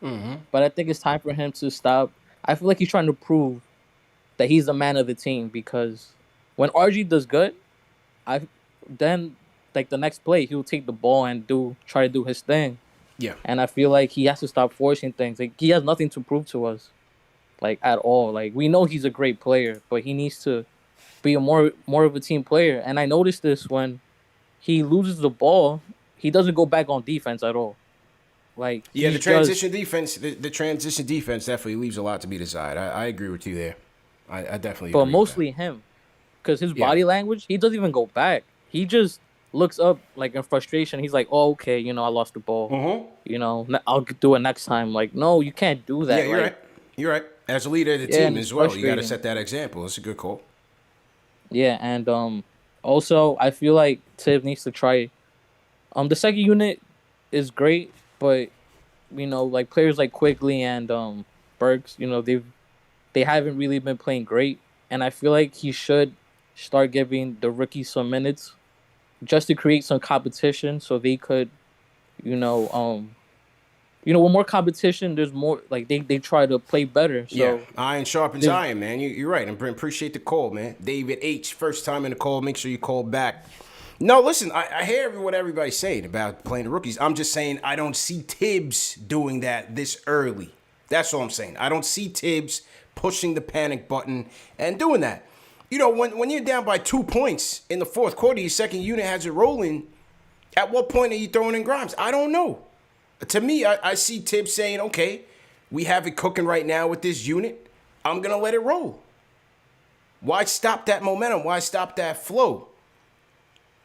But I think it's time for him to stop. I feel like he's trying to prove that he's the man of the team because when RG does good, then the next play, he'll take the ball and try to do his thing. Yeah. And I feel like he has to stop forcing things. Like, he has nothing to prove to us, like, at all. Like, we know he's a great player, but he needs to be a more of a team player. And I noticed this when he loses the ball, he doesn't go back on defense at all. Like, Yeah, the he's just, transition defense definitely leaves a lot to be desired. I agree with you there. I definitely but agree mostly him, because his Yeah. body language, he doesn't even go back. He just looks up like in frustration. He's like, "Oh, okay, I lost the ball. I'll do it next time." Like, no, you can't do that. that. Yeah, you're right. You're right. As a leader of the Yeah, team and it's as well, you got to frustrating. set that example. It's a good call. Yeah, and also I feel like Thibs needs to try. The second unit is great, but like players like Quigley and Burks, they haven't really been playing great, and I feel like he should start giving the rookies some minutes just to create some competition, so they could, with more competition, there's more, like, they try to play better. So Yeah, iron sharpens iron, man. You're right. And appreciate the call, man. David H, first time in the call. Make sure you call back. No, listen, I hear what everybody's saying about playing the rookies. I'm just saying I don't see Thibs doing that this early. That's all I'm saying. I don't see Thibs pushing the panic button and doing that. When you're down by 2 points in the fourth quarter, your second unit has it rolling. At what point are you throwing in Grimes? I don't know. To me, I see Thibs saying, okay, we have it cooking right now with this unit. I'm going to let it roll. Why stop that momentum? Why stop that flow?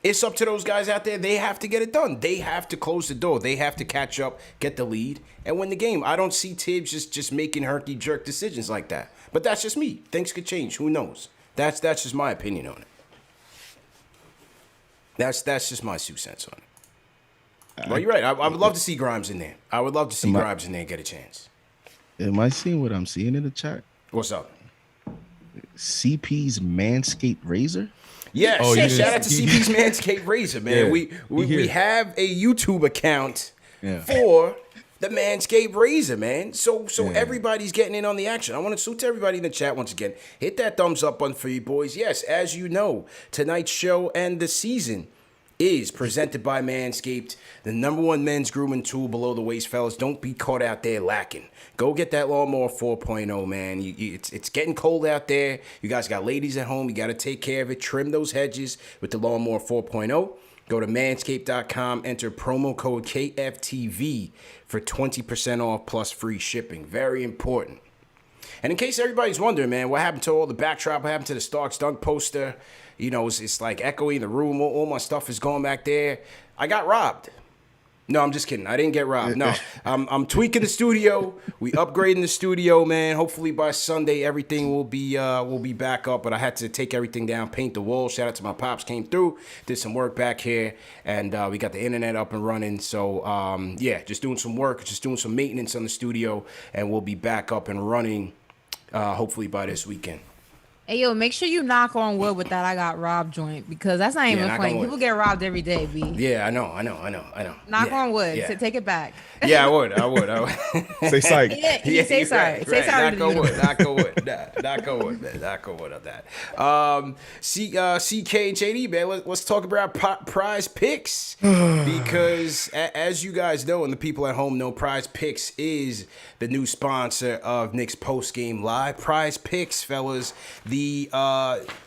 It's up to those guys out there. They have to get it done. They have to close the door. They have to catch up, get the lead, and win the game. I don't see Thibs just making herky-jerk decisions like that. But that's just me. Things could change. Who knows? That's just my opinion on it. That's just my 2 cents on it. Well, you're right. I would love to see Grimes in there. I would love to see Grimes in there and get a chance. Am I seeing what I'm seeing in the chat? What's up? CP's Manscaped razor? Yeah, shout out to CP's Manscaped razor, man. Yeah, we have a YouTube account for the Manscaped razor, man. So everybody's getting in on the action. I want to salute to everybody in the chat once again. Hit that thumbs up button for you boys. Yes, as you know, tonight's show and the season is presented by Manscaped, the #1 men's grooming tool below the waist, fellas. Don't be caught out there lacking. Go get that Lawnmower 4.0, man. It's getting cold out there. You guys got ladies at home. You got to take care of it. Trim those hedges with the Lawnmower 4.0. Go to manscaped.com, enter promo code KFTV for 20% off plus free shipping. Very important. And in case everybody's wondering, man, what happened to all the backdrop? What happened to the Starks dunk poster? It's like echoing the room. All my stuff is going back there. I got robbed. No, I'm just kidding. I didn't get robbed. No, I'm tweaking the studio. We upgrading the studio, man. Hopefully by Sunday everything will be back up. But I had to take everything down, paint the wall. Shout out to my pops, came through, did some work back here, and we got the internet up and running. So just doing some work, just doing some maintenance on the studio, and we'll be back up and running. Hopefully by this weekend. Hey, yo, make sure you knock on wood with that I got robbed joint, because that's not even funny. People get robbed every day, B. Yeah, I know. Knock on wood. Yeah. So take it back. Yeah, I would. Say psych. Yeah, say sorry. Right, say sorry. Knock on wood, man. Knock on wood on that. CK and JD, man, let's talk about PrizePicks. Because as you guys know, and the people at home know, PrizePicks is the new sponsor of Knicks Postgame Live. PrizePicks, fellas, the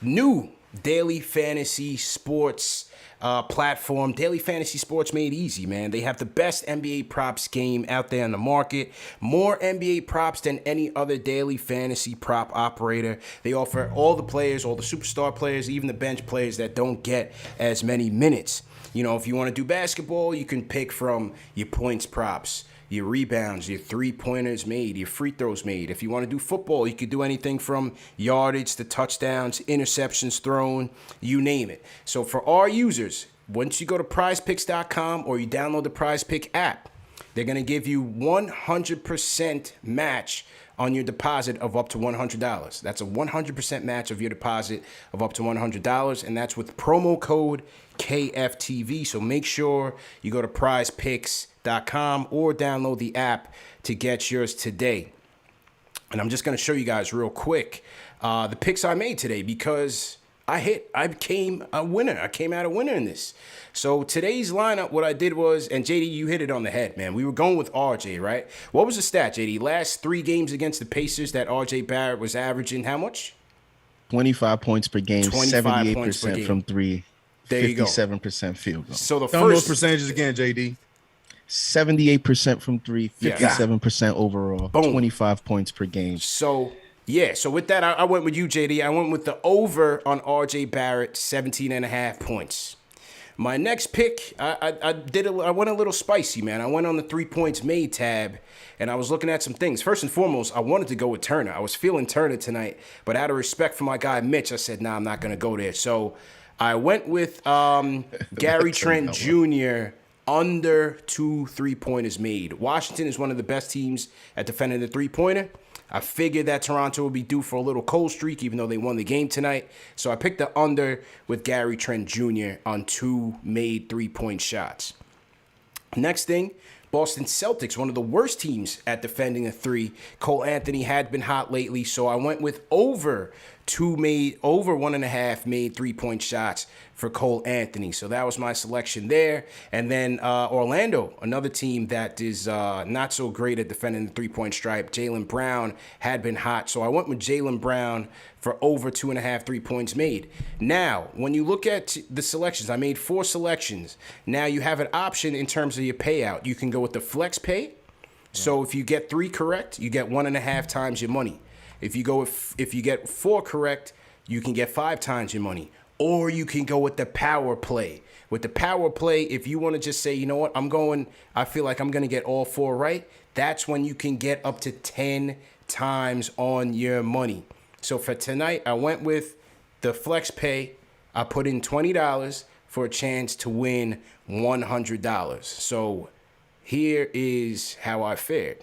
new daily fantasy sports platform. Daily fantasy sports made easy, man. They have the best NBA props game out there on the market. More NBA props than any other daily fantasy prop operator. They offer all the players, all the superstar players, even the bench players that don't get as many minutes. If you want to do basketball, you can pick from your points props, your rebounds, your three-pointers made, your free throws made. If you want to do football, you could do anything from yardage to touchdowns, interceptions thrown, you name it. So for our users, once you go to prizepicks.com or you download the PrizePick app, they're going to give you 100% match on your deposit of up to $100. That's a 100% match of your deposit of up to $100, and that's with promo code KFTV. So make sure you go to prizepicks.com or download the app to get yours today. And I'm just going to show you guys real quick the picks I made today, because I became a winner. I came out a winner in this. So today's lineup, what I did was, and JD, you hit it on the head, man. We were going with RJ, right? What was the stat, JD? Last 3 games against the Pacers that RJ Barrett was averaging how much? 25 points per game, 25 points per 78% game. from 3, There you go. 57% field goal. So the Tell them those first percentages again, JD. 78% from 3, 57% overall, Boom. 25 points per game. So, yeah. So with that, I went with you, JD. I went with the over on RJ Barrett, 17.5 points. My next pick, I went a little spicy, man. I went on the 3 points made tab, and I was looking at some things. First and foremost, I wanted to go with Turner. I was feeling Turner tonight, but out of respect for my guy Mitch, I said, nah, I'm not going to go there. So I went with Gary Trent Jr., under 2 3-pointers made. Washington is one of the best teams at defending the 3-pointer. I figured that Toronto would be due for a little cold streak, even though they won the game tonight. So I picked the under with Gary Trent Jr. on 2 made 3-point shots. Next thing, Boston Celtics, one of the worst teams at defending a 3. Cole Anthony had been hot lately, so I went with over 1.5 made 3-point shots for Cole Anthony. So that was my selection there. And then Orlando, another team that is not so great at defending the 3-point stripe. Jaylen Brown had been hot, so I went with Jaylen Brown for over 2.5 3-points made. Now, when you look at the selections, I made 4 selections. Now you have an option in terms of your payout. You can go with the flex pay. So if you get 3 correct, you get 1.5 times your money. If you get 4 correct, you can get 5 times your money. Or you can go with the power play. With the power play, if you want to just say, you know what, I feel like I'm going to get all 4 right, that's when you can get up to 10 times on your money. So for tonight, I went with the flex pay. I put in $20 for a chance to win $100. So here is how I fared.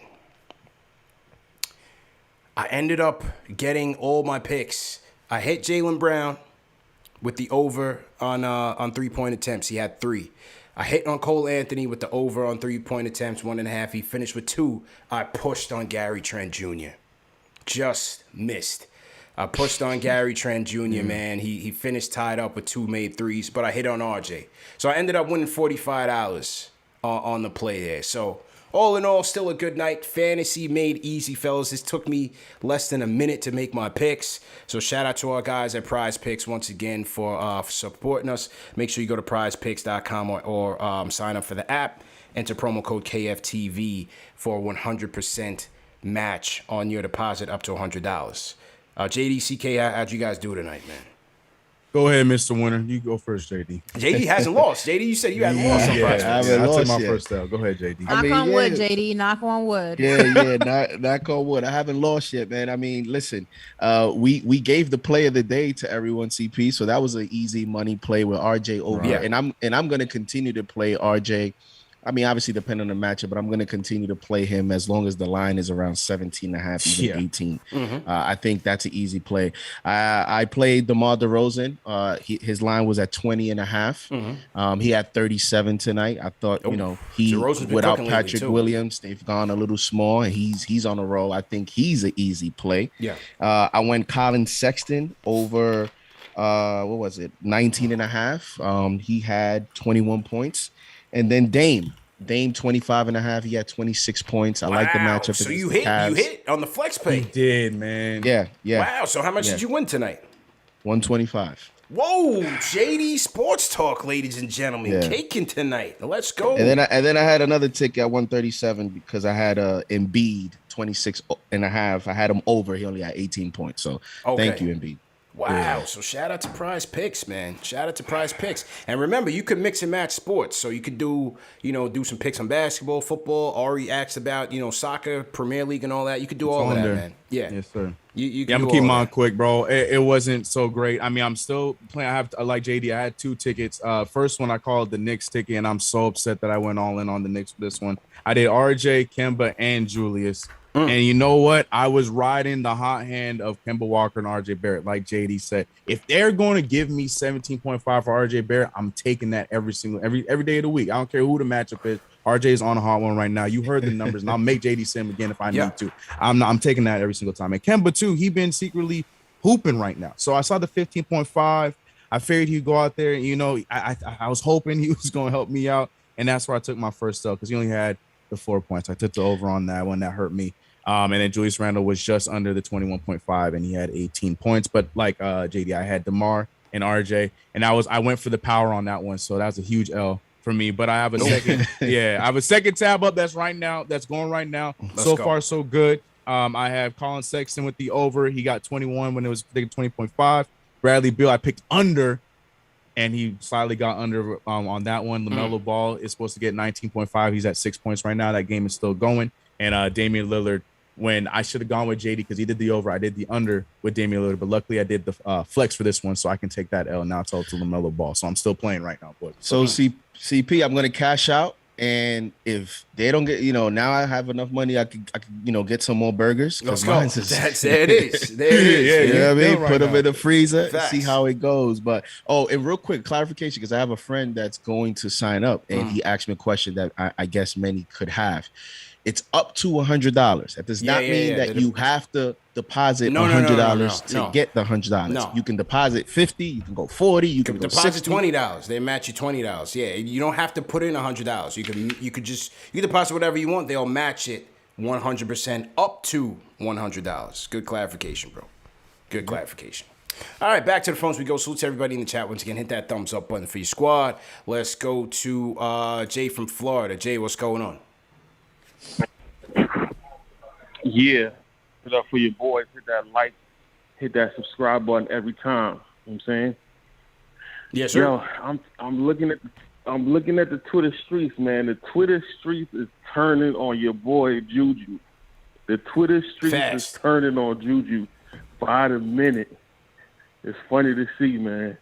I ended up getting all my picks. I hit Jaylen Brown with the over on 3-point attempts. He had 3. I hit on Cole Anthony with the over on 3-point attempts, 1.5. He finished with 2. I pushed on Gary Trent Jr. Just missed. I pushed on Gary Trent Jr., man. He finished tied up with 2 made 3s, but I hit on RJ. So I ended up winning $45 on the play there. So all in all, still a good night. Fantasy made easy, fellas. This took me less than a minute to make my picks. So shout out to our guys at PrizePicks once again for supporting us. Make sure you go to PrizePicks.com or sign up for the app. Enter promo code KFTV for a 100% match on your deposit up to $100. JD, how'd you guys do tonight, man? Go ahead, Mr. Winner. You go first, JD. JD hasn't lost. JD, you said you hadn't lost on Prize. I haven't lost took my yet. first step. Go ahead, JD. Knock on wood, JD. Knock on wood. Knock on wood. I haven't lost yet, man. I mean, listen, we gave the play of the day to everyone, CP, so that was an easy money play with RJ over. Right. And I'm going to continue to play RJ. I mean, obviously depending on the matchup, but I'm going to continue to play him as long as the line is around 17.5, even 18. I think that's an easy play. I played DeMar DeRozan. His line was at 20.5. He had 37 tonight. I thought, he without Patrick Williams, they've gone a little small, and he's on a roll. I think he's an easy play. Yeah. I went Colin Sexton over, 19.5. He had 21 points. And then Dame 25.5. He had 26 points. I like the matchup. So you hit on the flex pay. You did, man. Yeah. Wow. So how much did you win tonight? 125. Whoa, JD Sports Talk, ladies and gentlemen, caking tonight. Let's go. And then I had another tick at 137 because I had Embiid 26.5. I had him over. He only had 18 points. So thank you, Embiid. Wow. Yeah. So shout out to PrizePicks, man. Shout out to PrizePicks. And remember, you could mix and match sports. So you could do some picks on basketball, football. Ari asked about, soccer, Premier League and all that. You could do all of that, man. Yeah. Yes, sir. I'm gonna keep mine quick, bro. It wasn't so great. I mean, I'm still playing. Like JD, I had 2 tickets. First one I called the Knicks ticket, and I'm so upset that I went all in on the Knicks for this one. I did RJ, Kemba, and Julius. And you know what? I was riding the hot hand of Kemba Walker and RJ Barrett. Like JD said, if they're going to give me 17.5 for RJ Barrett, I'm taking that every day of the week. I don't care who the matchup is. RJ is on a hot one right now. You heard the numbers, and I'll make JD say him again if I need to. I'm taking that every single time. And Kemba too. He been secretly hooping right now. So I saw the 15.5. I figured he'd go out there. You know, I was hoping he was going to help me out, and that's where I took my first sell because he only had the 4 points. I took the over on that one. That hurt me. And then Julius Randle was just under the 21.5, and he had 18 points. But like JD, I had DeMar and RJ, and I went for the power on that one. So that was a huge L for me. But I have a second, I have a second tab up that's going right now. So far, so good. I have Colin Sexton with the over. He got 21 when it was 20.5. Bradley Beal, I picked under, and he slightly got under on that one. LaMelo Ball is supposed to get 19.5. He's at 6 points right now. That game is still going. And Damian Lillard, when I should have gone with JD because he did the over, I did the under with Damian Lillard. But luckily, I did the flex for this one, so I can take that L. Now it's all to LaMelo Ball. So I'm still playing right now, boys. So CP, I'm going to cash out. And if they don't get, now I have enough money, I could, get some more burgers. Let's go. There it is. There it is. Yeah, you know what I mean? Right Put them now. in the freezer, Facts. see how it goes. But, and real quick clarification, because I have a friend that's going to sign up, and he asked me a question that I guess many could have. It's up to $100. That does not mean that you have to deposit $100 to get the $100. No. You can deposit $50, you can go $40, you can go deposit $60. $20. They match you $20. Yeah, you don't have to put in $100. You could deposit whatever you want. They'll match it 100% up to $100. Good clarification, bro. Good clarification. All right, back to the phones we go. Salute to everybody in the chat. Once again, hit that thumbs up button for your squad. Let's go to Jay from Florida. Jay, what's going on? Yeah. Put up for your boys. Hit that like, hit that subscribe button every time. You know what I'm saying? Yes, sir. Yo, I'm looking at the Twitter streets, man. The Twitter streets is turning on your boy Juju. The Twitter streets is turning on Juju by the minute. It's funny to see, man.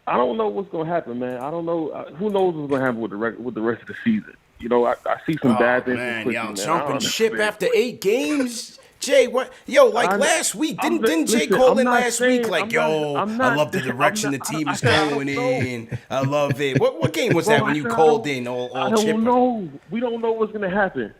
I don't know what's gonna happen, man. I don't know. Who knows what's gonna happen with the rest of the season? I see some bad things. Man, y'all jumping ship after 8 games. Jay, what? Yo, last week, didn't Jay call in last week? Like, I love the direction the team is going in. I love it. What game was that when you called in all I don't chipper? know. We don't know what's gonna happen.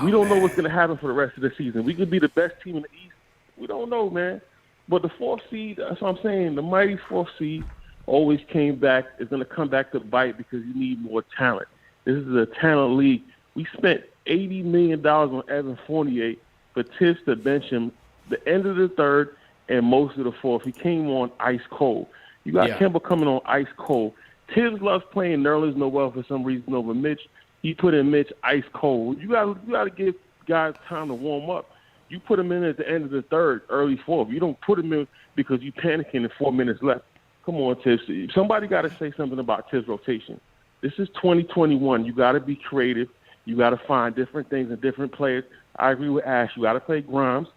We don't know what's gonna happen for the rest of the season. We could be the best team in the East. We don't know, man. But the 4th seed, that's what I'm saying. The mighty 4th seed always came back. Is gonna come back to bite because you need more talent. This is a talent league. We spent $80 million on Evan Fournier for Thibs to bench him the end of the 3rd and most of the 4th. He came on ice cold. You got Kemba coming on ice cold. Thibs loves playing Nerlens Noel for some reason over Mitch. He put in Mitch ice cold. You got to give guys time to warm up. You put him in at the end of the 3rd, early 4th. You don't put him in because you panicking in 4 minutes left. Come on, Thibs. Somebody got to say something about Thibs' rotation. This is 2021. You got to be creative. You got to find different things and different players. I agree with Ash. You got to play Grimes.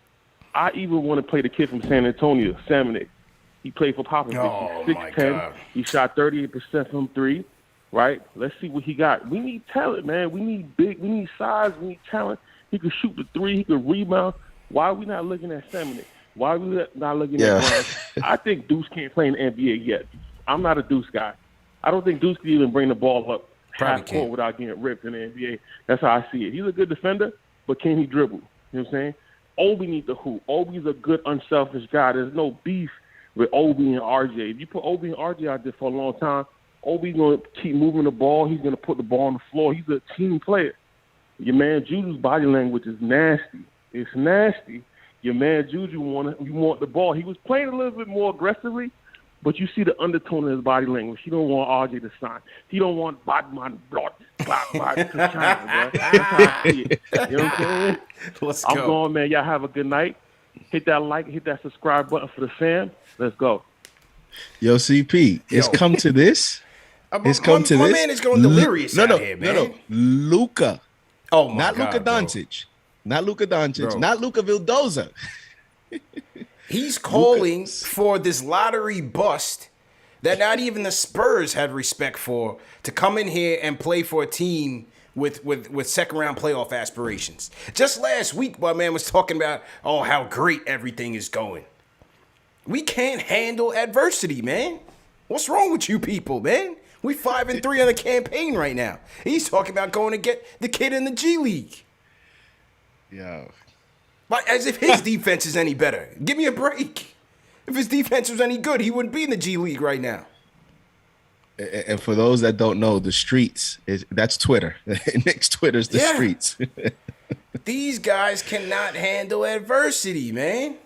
I even want to play the kid from San Antonio, Samanic. He played for Popovich. He's 6'10". He shot 38% from 3, right? Let's see what he got. We need talent, man. We need big. We need size. We need talent. He could shoot the 3. He could rebound. Why are we not looking at Samanic? Why are we not looking at Grimes? I think Deuce can't play in the NBA yet. I'm not a Deuce guy. I don't think Deuce can even bring the ball up half court without getting ripped in the NBA. That's how I see it. He's a good defender, but can he dribble? You know what I'm saying? Obi needs to hoop. Obi's a good, unselfish guy. There's no beef with Obi and RJ. If you put Obi and RJ out there for a long time, Obi's going to keep moving the ball. He's going to put the ball on the floor. He's a team player. Your man Juju's body language is nasty. It's nasty. Your man Juju want the ball. He was playing a little bit more aggressively, but you see the undertone in his body language. He don't want RJ to sign. He don't want Batman blood to sign, bro. That's how I see it. You know what I'm saying? I'm going, man. Y'all have a good night. Hit that like, hit that subscribe button for the fam. Let's go. Yo, CP, it's come to this. It's come to this. My man is going delirious out here, man. No. Luka. Oh, my not God, Luka Doncic. Not Luka Doncic. Bro. Not Luka Vildoza. He's calling for this lottery bust that not even the Spurs had respect for to come in here and play for a team with second round playoff aspirations. Just last week, my man was talking about, how great everything is going. We can't handle adversity, man. What's wrong with you people, man? We 5-3 on the campaign right now. He's talking about going to get the kid in the G League. Yo. Like, as if his defense is any better. Give me a break. If his defense was any good, he wouldn't be in the G League right now. And for those that don't know, the streets that's Twitter. Knicks Twitter's the streets. These guys cannot handle adversity, man.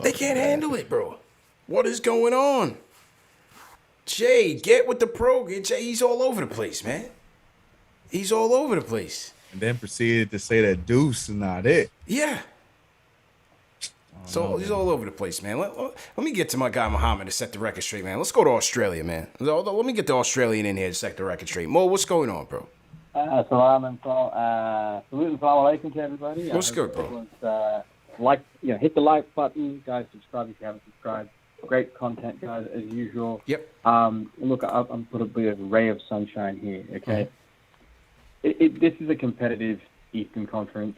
They can't handle it, bro. What is going on? Jay, get with the program. Jay, he's all over the place, man. He's all over the place. And then proceeded to say that Deuce is not it. Yeah. So he's all over the place, man. Let me get to my guy Muhammad to set the record straight, man. Let's go to Australia, man. Let me get the Australian in here to set the record straight. Mo, what's going on, bro? Salute and salam alaikum to everybody. What's good, bro? Hit the like button, guys. Subscribe if you haven't subscribed. Great content, guys, as usual. Yep. Look, I'm put a bit of a ray of sunshine here. Okay. This is a competitive Eastern Conference.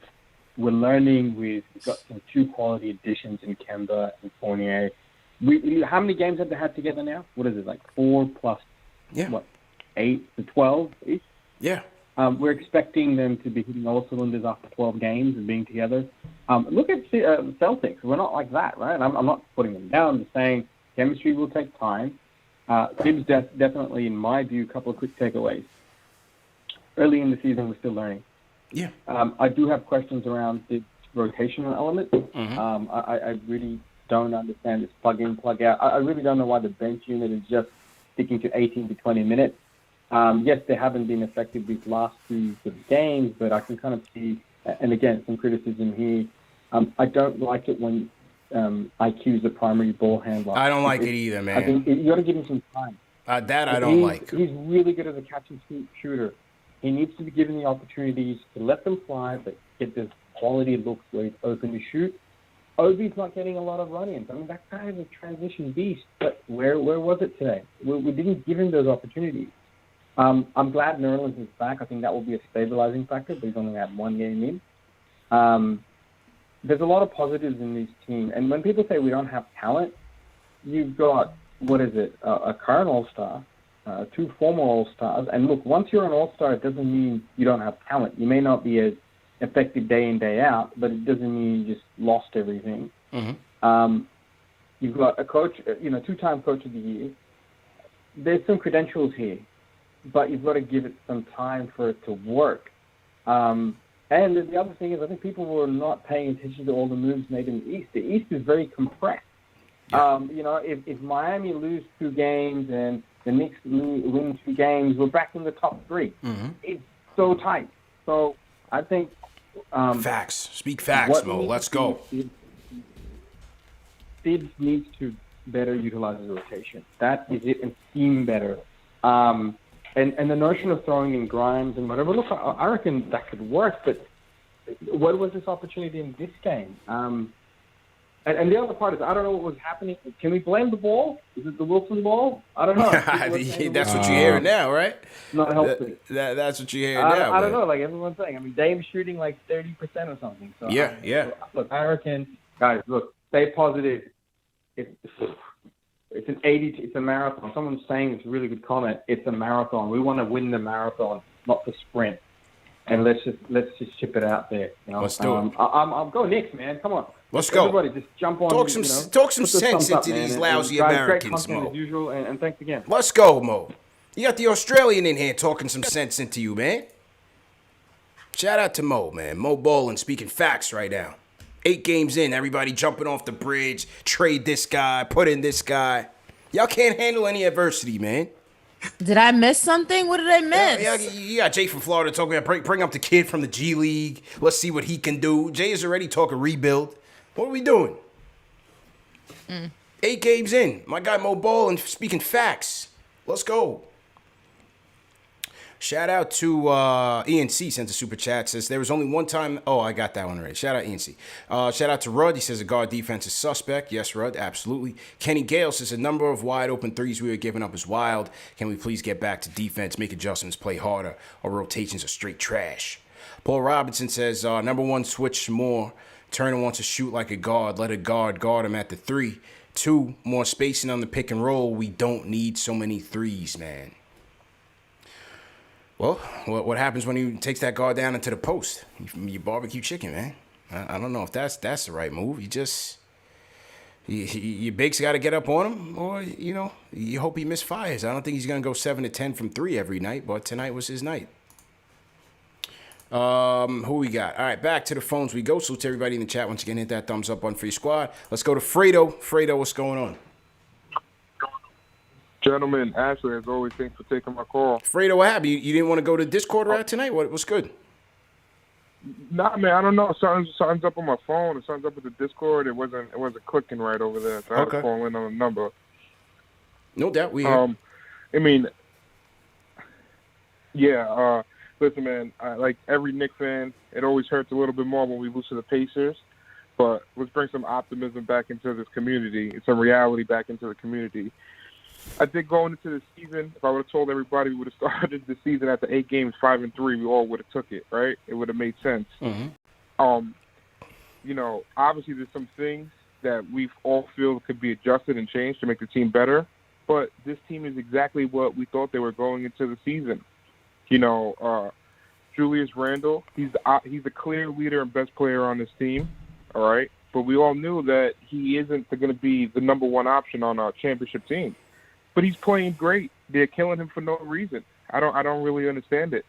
We're learning. We've got some 2 quality additions in Kemba and Fournier. How many games have they had together now? What is it, like 4 plus? Yeah. What, 8 to 12 each? Yeah. We're expecting them to be hitting all cylinders after 12 games and being together. Look at the Celtics. We're not like that, right? I'm not putting them down. I'm just saying chemistry will take time. Thibs definitely, in my view, a couple of quick takeaways. Early in the season, we're still learning. Yeah. I do have questions around the rotational element. I really don't understand this plug in, plug out. I really don't know why the bench unit is just sticking to 18 to 20 minutes. Yes, they haven't been effective these last 2 sort of games, but I can kind of see, and again, some criticism here. I don't like it when IQ's the primary ball handler. I don't like it either, man. I think you got to give him some time. I don't like. He's really good as a catch and shoot shooter. He needs to be given the opportunities to let them fly, but get this quality looks where he's open to shoot. Obi's not getting a lot of run-ins. I mean, that guy is a transition beast, but where was it today? We didn't give him those opportunities. I'm glad Nerlens is back. I think that will be a stabilizing factor, but he's only had 1 game in. There's a lot of positives in this team. And when people say we don't have talent, you've got, a current All-Star, 2 former All-Stars. And look, once you're an All-Star, it doesn't mean you don't have talent. You may not be as effective day in, day out, but it doesn't mean you just lost everything. You've got a coach, 2-time coach of the year. There's some credentials here, but you've got to give it some time for it to work. And the other thing is, I think people were not paying attention to all the moves made in the East. The East is very compressed. If Miami lose 2 games and the Knicks win 2 games, we're back in the top 3. It's so tight. So I think facts. Speak facts, Mo. Let's go. Thibs needs to better utilize his rotation. That is it, and scheme better. And the notion of throwing in Grimes and whatever, look, I reckon that could work, but what was this opportunity in this game? And the other part is, I don't know what was happening. Can we blame the ball? Is it the Wilson ball? I don't know. That's what you're hearing now, right? Not helpful. That's what you're hearing now. I don't know. Like everyone's saying. I mean, Dame's shooting like 30% or something. So yeah. Look, I reckon, guys, look, stay positive. It's an 80. It's a marathon. Someone's saying it's a really good comment. It's a marathon. We want to win the marathon, not the sprint. And let's just chip it out there. Let's do it. I'm going Knicks, man. Come on. Let's go. Everybody, just jump on. Talk some sense into these lousy Americans, Mo. As usual, and thanks again. Let's go, Mo. You got the Australian in here talking some sense into you, man. Shout out to Mo, man. Mo Ballin speaking facts right now. 8 games in, everybody jumping off the bridge, trade this guy, put in this guy. Y'all can't handle any adversity, man. Did I miss something? What did I miss? Yeah, you got Jay from Florida talking about bring up the kid from the G League. Let's see what he can do. Jay is already talking rebuild. What are we doing? 8 games in. My guy Mo Ball and speaking facts. Let's go. Shout out to ENC, sent a super chat, says there was only one time. Oh, I got that one already. Shout out ENC. Shout out to Rudd. He says a guard defense is suspect. Yes, Rudd, absolutely. Kenny Gale says a number of wide open threes we were giving up is wild. Can we please get back to defense, make adjustments, play harder? Our rotations are straight trash. Paul Robinson says number 1, switch more. Turner wants to shoot like a guard. Let a guard him at the 3. 2, more spacing on the pick and roll. We don't need so many threes, man. Well, what happens when he takes that guard down into the post? You barbecue chicken, man. I don't know if that's the right move. You just Your Bake's got to get up on him, or you hope he misfires. I don't think he's gonna go 7 to 10 from 3 every night, but tonight was his night. Who we got? All right, back to the phones we go. So to everybody in the chat, once again, hit that thumbs up button for your squad. Let's go to Fredo. Fredo, what's going on? Gentlemen, Ashley, as always, thanks for taking my call. Fredo, what happened? You didn't want to go to Discord right tonight? What's good? Nah, man, I don't know. Something's up on my phone, and something's up with the Discord. It wasn't clicking right over there, so I had to call in on a number. No doubt, we. I mean, yeah. Listen, man. Like every Knicks fan, it always hurts a little bit more when we lose to the Pacers. But let's bring some optimism back into this community, and some reality back into the community. I think going into the season, if I would have told everybody we would have started the season after 8 games, 5-3, we all would have took it, right? It would have made sense. Mm-hmm. Obviously there's some things that we all feel could be adjusted and changed to make the team better, but this team is exactly what we thought they were going into the season. Julius Randle, he's the clear leader and best player on this team, all right? But we all knew that he isn't going to be the number one option on our championship team. But he's playing great. They're killing him for no reason. I don't really understand it.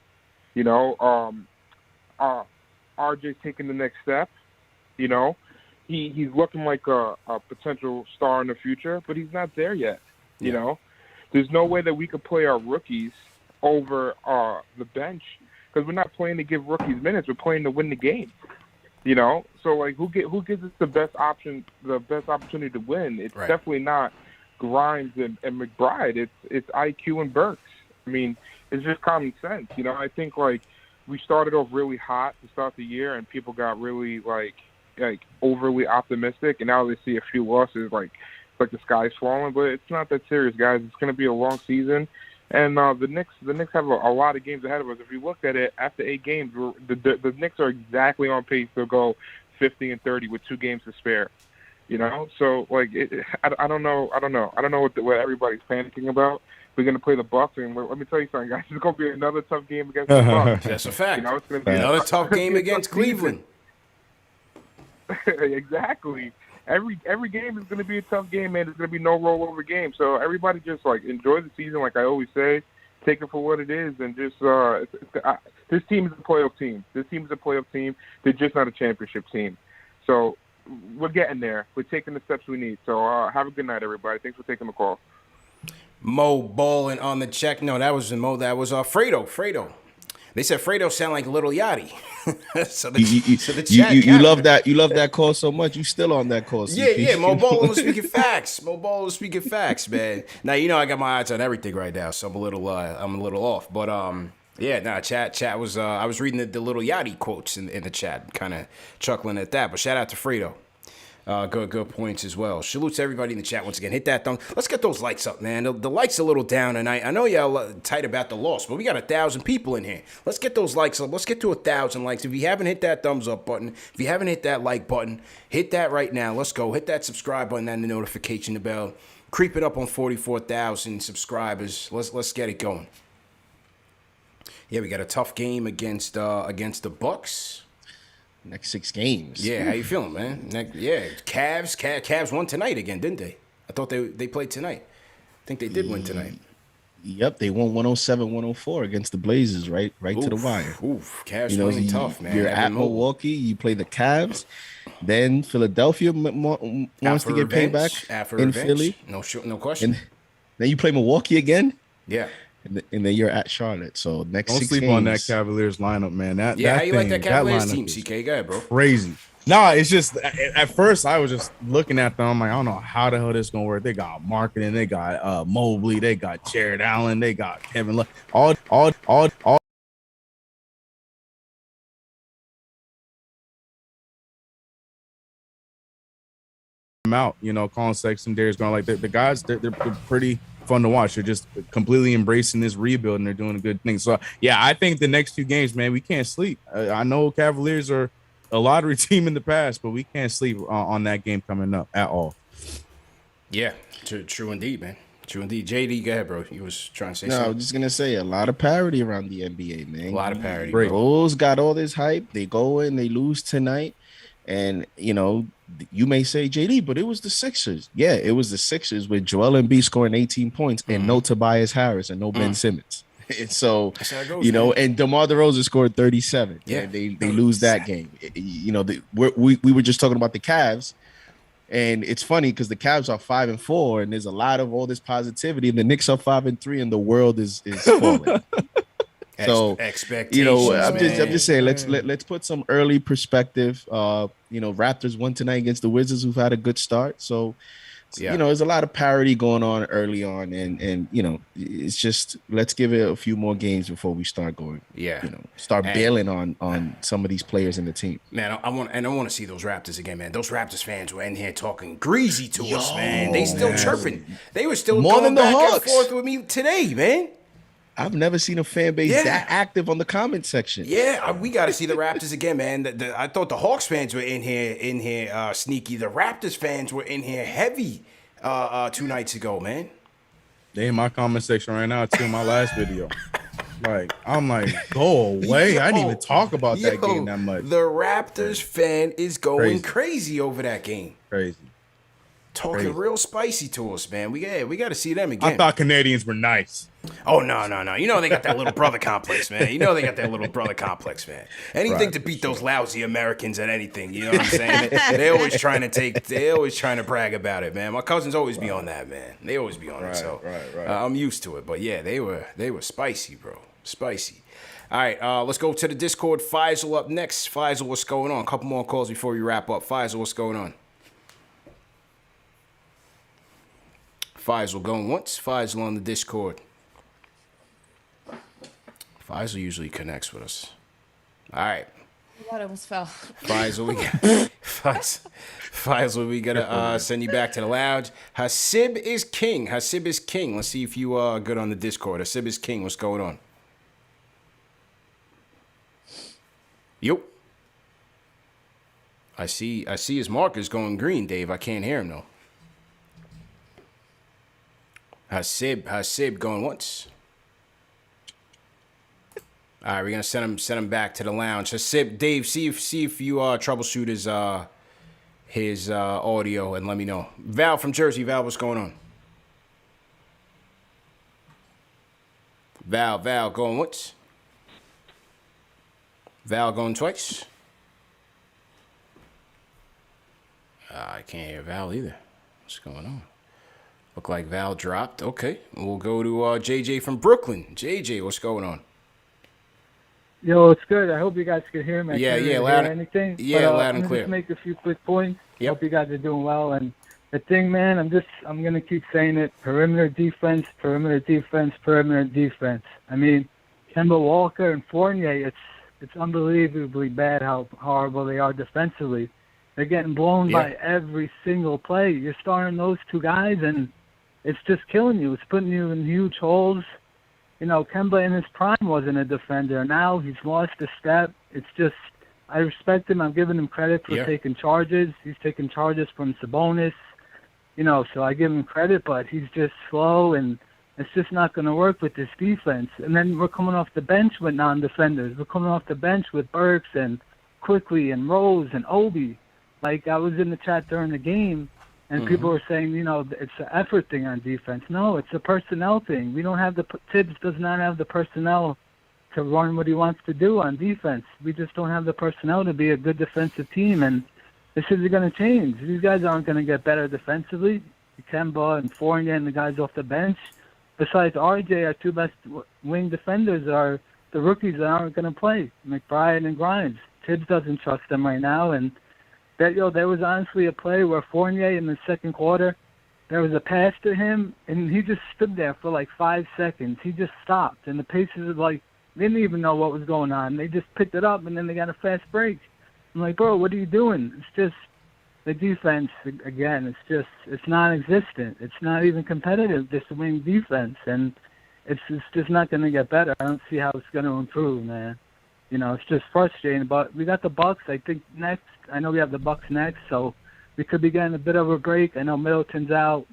RJ's taking the next step. He's looking like a potential star in the future, but he's not there yet. There's no way that we could play our rookies over the bench because we're not playing to give rookies minutes. We're playing to win the game. So like who gives us the best opportunity to win? It's definitely not Grimes and McBride. It's IQ and Burks. I mean, it's just common sense. I think like we started off really hot to start the year, and people got really like overly optimistic, and now they see a few losses, like the sky's falling. But it's not that serious, guys. It's going to be a long season, and the Knicks have a lot of games ahead of us. If you look at it, after 8 games, the Knicks are exactly on pace to go 50-30 with 2 games to spare. So like I don't know what everybody's panicking about. We're gonna play the Bucks, and let me tell you something, guys. It's gonna be another tough game against the Bucks. That's a fact. It's gonna be another tough game against Cleveland. Exactly. Every game is gonna be a tough game, man. There's gonna be no rollover game. So everybody just like enjoy the season, like I always say. Take it for what it is, and just this team is a playoff team. They're just not a championship team. So we're getting there. We're taking the steps we need. So have a good night, everybody. Thanks for taking the call. Mo balling on the check. No, that was Mo. That was Fredo. They said Fredo sound like Little Yachty. You love that. You love that call so much. You still on that call? Yeah. Mo balling was speaking facts. Man. Now I got my eyes on everything right now, so I'm a little off. But chat was I was reading the Little Yachty quotes in the chat, kind of chuckling at that. But shout out to Fredo. Good points as well. Salute to everybody in the chat once again. Hit that thumb. Let's get those likes up, man. The likes a little down tonight. I know y'all tight about the loss, but we got 1,000 people in here. Let's get those likes up. Let's get to 1,000 likes. If you haven't hit that thumbs up button, if you haven't hit that like button, hit that right now. Let's go. Hit that subscribe button and the notification bell. Creeping up on 44,000 subscribers. Let's get it going. Yeah, we got a tough game against the Bucks. Next 6 games. Yeah, how you feeling, man? Cavs won tonight again, didn't they? I thought they played tonight. I think they did win tonight. Yep, they won 107-104 against the Blazers, right to the wire. Cavs playing tough, man. You're at Milwaukee, you play the Cavs, then Philadelphia wants to get payback in Philly. No question. And then you play Milwaukee again. Yeah. And then you're at Charlotte. So next Don't 6 sleep games. on that Cavaliers lineup, man. How you like that Cavaliers team, CK? Go ahead, bro. Crazy. No, it's just at first I was just looking at them. I'm like, I don't know how the hell this is gonna work. They got marketing, they got Mobley, they got Jared Allen, they got Kevin Love, all out. Colin Sexton, Darius Garland, like the guys, they're pretty fun to watch. They're just completely embracing this rebuild, and they're doing a good thing. So yeah, I think the next 2 games, man, we can't sleep. I know Cavaliers are a lottery team in the past, but we can't sleep on that game coming up at all. Yeah, true indeed, man. True indeed. JD, go ahead, bro. You was trying to say something. No, I was just gonna say a lot of parity around the NBA, man. A lot of parity. Bulls got all this hype. They go in, they lose tonight. And, you may say, JD, but it was the Sixers. Yeah, it was the Sixers with Joel Embiid scoring 18 points and no Tobias Harris and no Ben Simmons. And so, That's how it goes, man. and DeMar DeRozan scored 37. Yeah. And they lose that game. We were just talking about the Cavs. And it's funny because the Cavs are 5-4, and there's a lot of all this positivity. And the Knicks are 5-3, and the world is falling. So expectations. I'm just saying, let's put some early perspective. Raptors won tonight against the Wizards, who've had a good start. So, there's a lot of parity going on early on, and it's just let's give it a few more games before we start going. Start bailing on some of these players in the team. Man, I want to see those Raptors again, man. Those Raptors fans were in here talking greasy to us, man. They still chirping. They were still More going than the back and Hawks. forth with me today, man. I've never seen a fan base that active on the comment section. Yeah, we got to see the Raptors again, man. I thought the Hawks fans were in here sneaky. The Raptors fans were in here heavy 2 nights ago, man. They in my comment section right now too. My last video, I'm like, go away. I didn't even talk about that game that much. The Raptors fan is going crazy over that game. Crazy. Talking real spicy to us, man. We got to see them again. I thought Canadians were nice. Oh, no. They got that little brother complex, man. They got that little brother complex, man. Anything to beat those lousy Americans at anything, you know what I'm saying? They always trying to brag about it, man. My cousins always be on that, man. They always be on it, so I'm used to it. But yeah, they were spicy, bro. Spicy. All right, let's go to the Discord. Faisal up next. Faisal, what's going on? A couple more calls before we wrap up. Faisal, what's going on? Faisal going once. Faisal on the Discord. Faisal usually connects with us. All right. I thought it was fell. Faisal, we gotta send you back to the lounge. Hasib is king. Hasib is king. Let's see if you are good on the Discord. Hasib is king. What's going on? Yo. I see his markers going green, Dave. I can't hear him though. Hasib going once. All right, we're gonna send him back to the lounge. Hasib, Dave, see if you troubleshoot his audio and let me know. Val from Jersey, Val, what's going on? Val going once. Val going twice. I can't hear Val either. What's going on? Look like Val dropped. Okay, we'll go to JJ from Brooklyn. JJ, what's going on? Yo, it's good. I hope you guys can hear me. Yeah, loud and clear. Loud and clear. Just make a few quick points. Yep. Hope you guys are doing well. And the thing, man, I'm gonna keep saying it: perimeter defense, perimeter defense, perimeter defense. I mean, Kemba Walker and Fournier, it's unbelievably bad how horrible they are defensively. They're getting blown by every single play. You're starting those two guys, and it's just killing you. It's putting you in huge holes. Kemba in his prime wasn't a defender. Now he's lost a step. It's just, I respect him. I'm giving him credit for taking charges. He's taking charges from Sabonis. So I give him credit, but he's just slow, and it's just not going to work with this defense. And then we're coming off the bench with non-defenders. We're coming off the bench with Burks and Quickly and Rose and Obi. Like, I was in the chat during the game, and people were saying, it's an effort thing on defense. No, it's a personnel thing. We don't have Thibs does not have the personnel to run what he wants to do on defense. We just don't have the personnel to be a good defensive team, and this is going to change. These guys aren't going to get better defensively. Kemba and Fournier and the guys off the bench. Besides RJ, our two best wing defenders are the rookies that aren't going to play, McBride and Grimes. Thibs doesn't trust them right now, and there was honestly a play where Fournier in the second quarter, there was a pass to him, and he just stood there for like 5 seconds. He just stopped, and the Pacers they didn't even know what was going on. They just picked it up, and then they got a fast break. I'm like, bro, what are you doing? It's just the defense, again, it's non-existent. It's not even competitive, this wing defense, and it's just not going to get better. I don't see how it's going to improve, man. It's just frustrating. But we got the Bucks, I think, next. I know we have the Bucks next, so we could be getting a bit of a break. I know Middleton's out.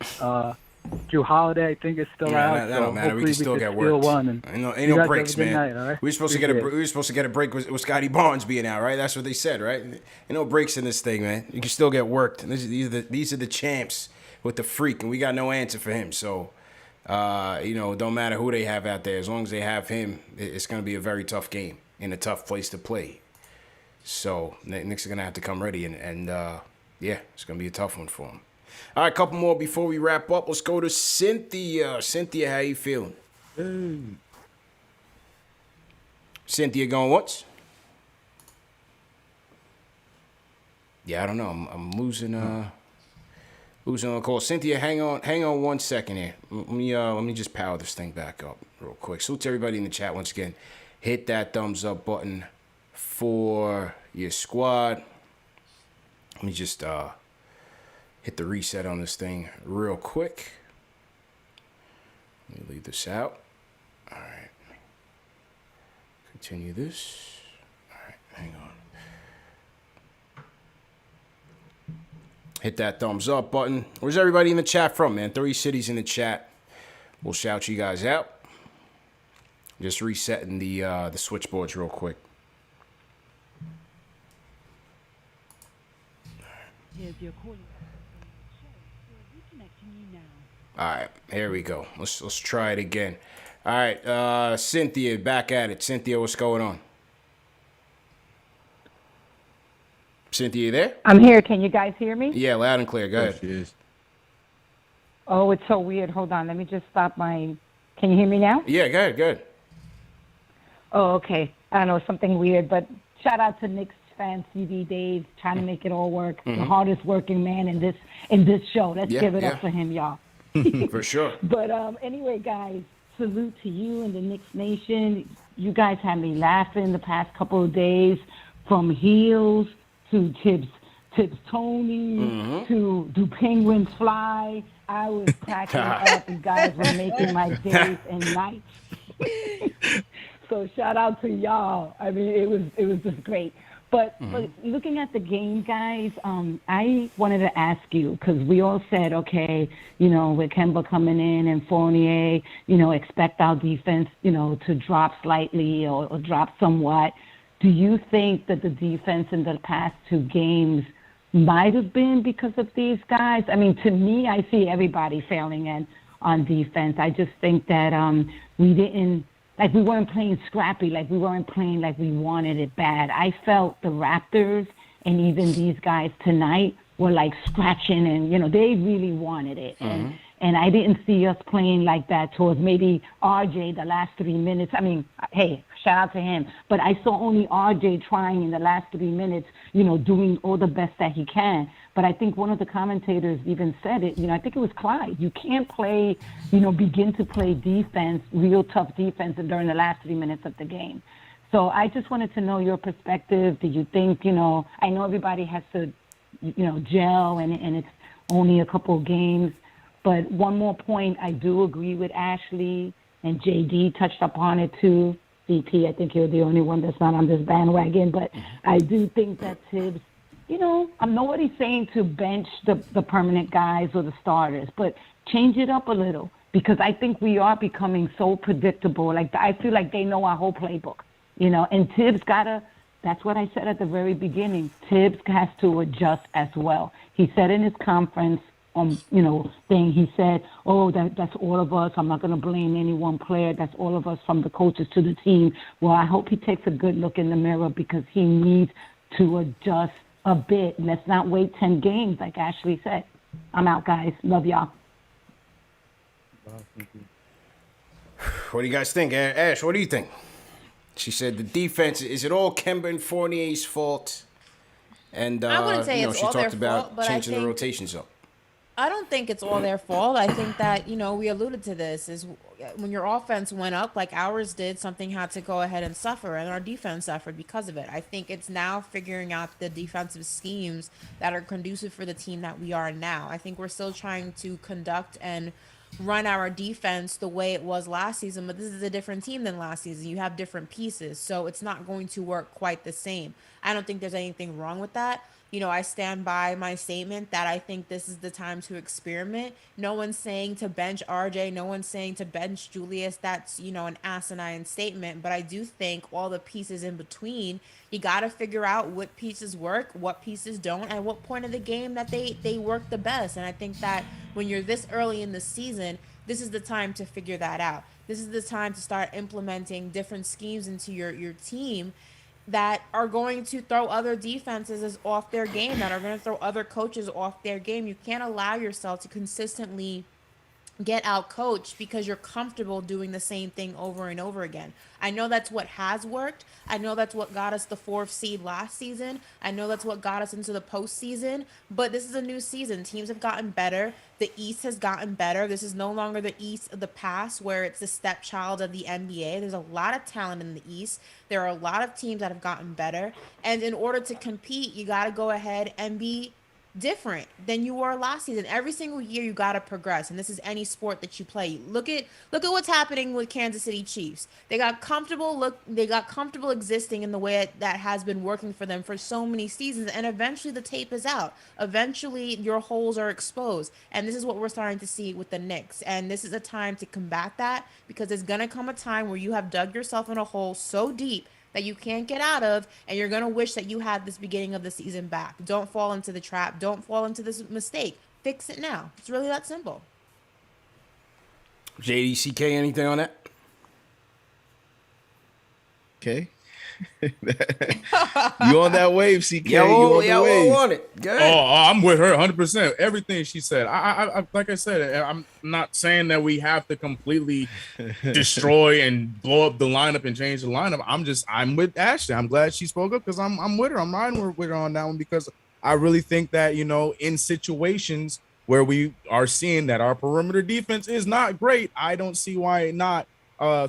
Drew Holiday, I think, is still out. That so don't matter. We hopefully can still get steal worked. one. And Ain't you no guys breaks, have a good man. night, all right? We were supposed to get a break with Scotty Barnes being out, right? That's what they said, right? Ain't no breaks in this thing, man. You can still get worked. And these are the champs with the freak, and we got no answer for him. So, don't matter who they have out there, as long as they have him, it's going to be a very tough game and a tough place to play. So, Knicks are going to have to come ready, and it's going to be a tough one for them. All right, a couple more before we wrap up. Let's go to Cynthia. Cynthia, how you feeling? Cynthia going once? Yeah, I don't know. I'm losing on the call. Cynthia, hang on 1 second here. Let me just power this thing back up real quick. Salute to everybody in the chat once again. Hit that thumbs up button for your squad. Let me just hit the reset on this thing real quick. Let me leave this out. All right. Continue this. All right, hang on. Hit that thumbs up button. Where's everybody in the chat from, man? 3 cities in the chat. We'll shout you guys out. Just resetting the switchboards real quick. All right, here we go. Let's try it again. All right, Cynthia, back at it. Cynthia, what's going on? Cynthia, you there? I'm here. Can you guys hear me? Yeah, loud and clear. Go ahead. She is. Oh, it's so weird. Hold on. Let me just stop my... Can you hear me now? Yeah, go ahead. Oh, okay. I don't know, something weird, but shout out to KnicksFanTV Dave, trying to make it all work. The hardest working man in this show. Let's give it up for him, y'all. For sure. But anyway, guys, salute to you and the Knicks Nation. You guys had me laughing the past couple of days, from heels to Thibs Tony to do penguins fly. I was cracking up. You guys were making my days and nights. So shout out to y'all. I mean, it was just great. But looking at the game, guys, I wanted to ask you, because we all said, okay, with Kemba coming in and Fournier, expect our defense, to drop slightly or drop somewhat. Do you think that the defense in the past 2 games might have been because of these guys? I mean, to me, I see everybody failing on defense. I just think that we weren't playing scrappy, we weren't playing like we wanted it bad. I felt the Raptors and even these guys tonight were scratching and, they really wanted it. And I didn't see us playing like that towards maybe RJ the last 3 minutes. I mean, hey, shout out to him. But I saw only RJ trying in the last 3 minutes, doing all the best that he can. But I think one of the commentators even said it, I think it was Clyde. You can't play, begin to play defense, real tough defense during the last 3 minutes of the game. So I just wanted to know your perspective. Do you think, I know everybody has to, gel and it's only a couple of games. But one more point, I do agree with Ashley, and JD touched upon it too. CP, I think you're the only one that's not on this bandwagon. But I do think that Thibs, I'm nobody's saying to bench the permanent guys or the starters, but change it up a little, because I think we are becoming so predictable. I feel like they know our whole playbook, and Thibs that's what I said at the very beginning. Thibs has to adjust as well. He said in his conference, thing, he said, that's all of us. I'm not going to blame any one player. That's all of us, from the coaches to the team. Well, I hope he takes a good look in the mirror, because he needs to adjust a bit. Let's not wait 10 games, like Ashley said. I'm out, guys. Love y'all. What do you guys think, Ash? What do you think? She said the defense, is it all Kemba and Fournier's fault? And I wouldn't say it's she all their talked about fault, but changing the rotations up. I don't think it's all their fault. I think that, we alluded to this, is when your offense went up like ours did, something had to go ahead and suffer, and our defense suffered because of it. I think it's now figuring out the defensive schemes that are conducive for the team that we are now. I think we're still trying to conduct and run our defense the way it was last season, but this is a different team than last season. You have different pieces, so it's not going to work quite the same. I don't think there's anything wrong with that. I stand by my statement that I think this is the time to experiment. No one's saying to bench RJ. No one's saying to bench Julius. That's, an asinine statement. But I do think all the pieces in between, you got to figure out what pieces work, what pieces don't, and what point of the game that they work the best. And I think that when you're this early in the season, this is the time to figure that out. This is the time to start implementing different schemes into your team that are going to throw other defenses off their game, that are going to throw other coaches off their game. You can't allow yourself to consistently get out coached because you're comfortable doing the same thing over and over again. I know that's what has worked. I know that's what got us the 4th seed last season. I know that's what got us into the postseason. But this is a new season. Teams have gotten better. The East has gotten better. This is no longer the East of the past where it's the stepchild of the NBA. There's a lot of talent in the East. There are a lot of teams that have gotten better. And in order to compete, you got to go ahead and be different than you were last season. Every single year you got to progress, and this is any sport that you play. Look at what's happening with Kansas City Chiefs. They got comfortable existing in the way that has been working for them for so many seasons, and eventually the tape is out. Eventually your holes are exposed, and this is what we're starting to see with the Knicks. And this is a time to combat that, because there's going to come a time where you have dug yourself in a hole so deep that you can't get out of, and you're going to wish that you had this beginning of the season back. Don't fall into the trap. Don't fall into this mistake. Fix it now. It's really that simple. JDCK, anything on that? Okay. You on that wave, CK? Yeah, wave. on it. Go ahead. Oh, I'm with her 100%. Everything she said. I like I said, I'm not saying that we have to completely destroy and blow up the lineup and change the lineup. I'm with Ashley. I'm glad she spoke up because I'm with her. I'm riding with her on that one because I really think that, in situations where we are seeing that our perimeter defense is not great, I don't see why not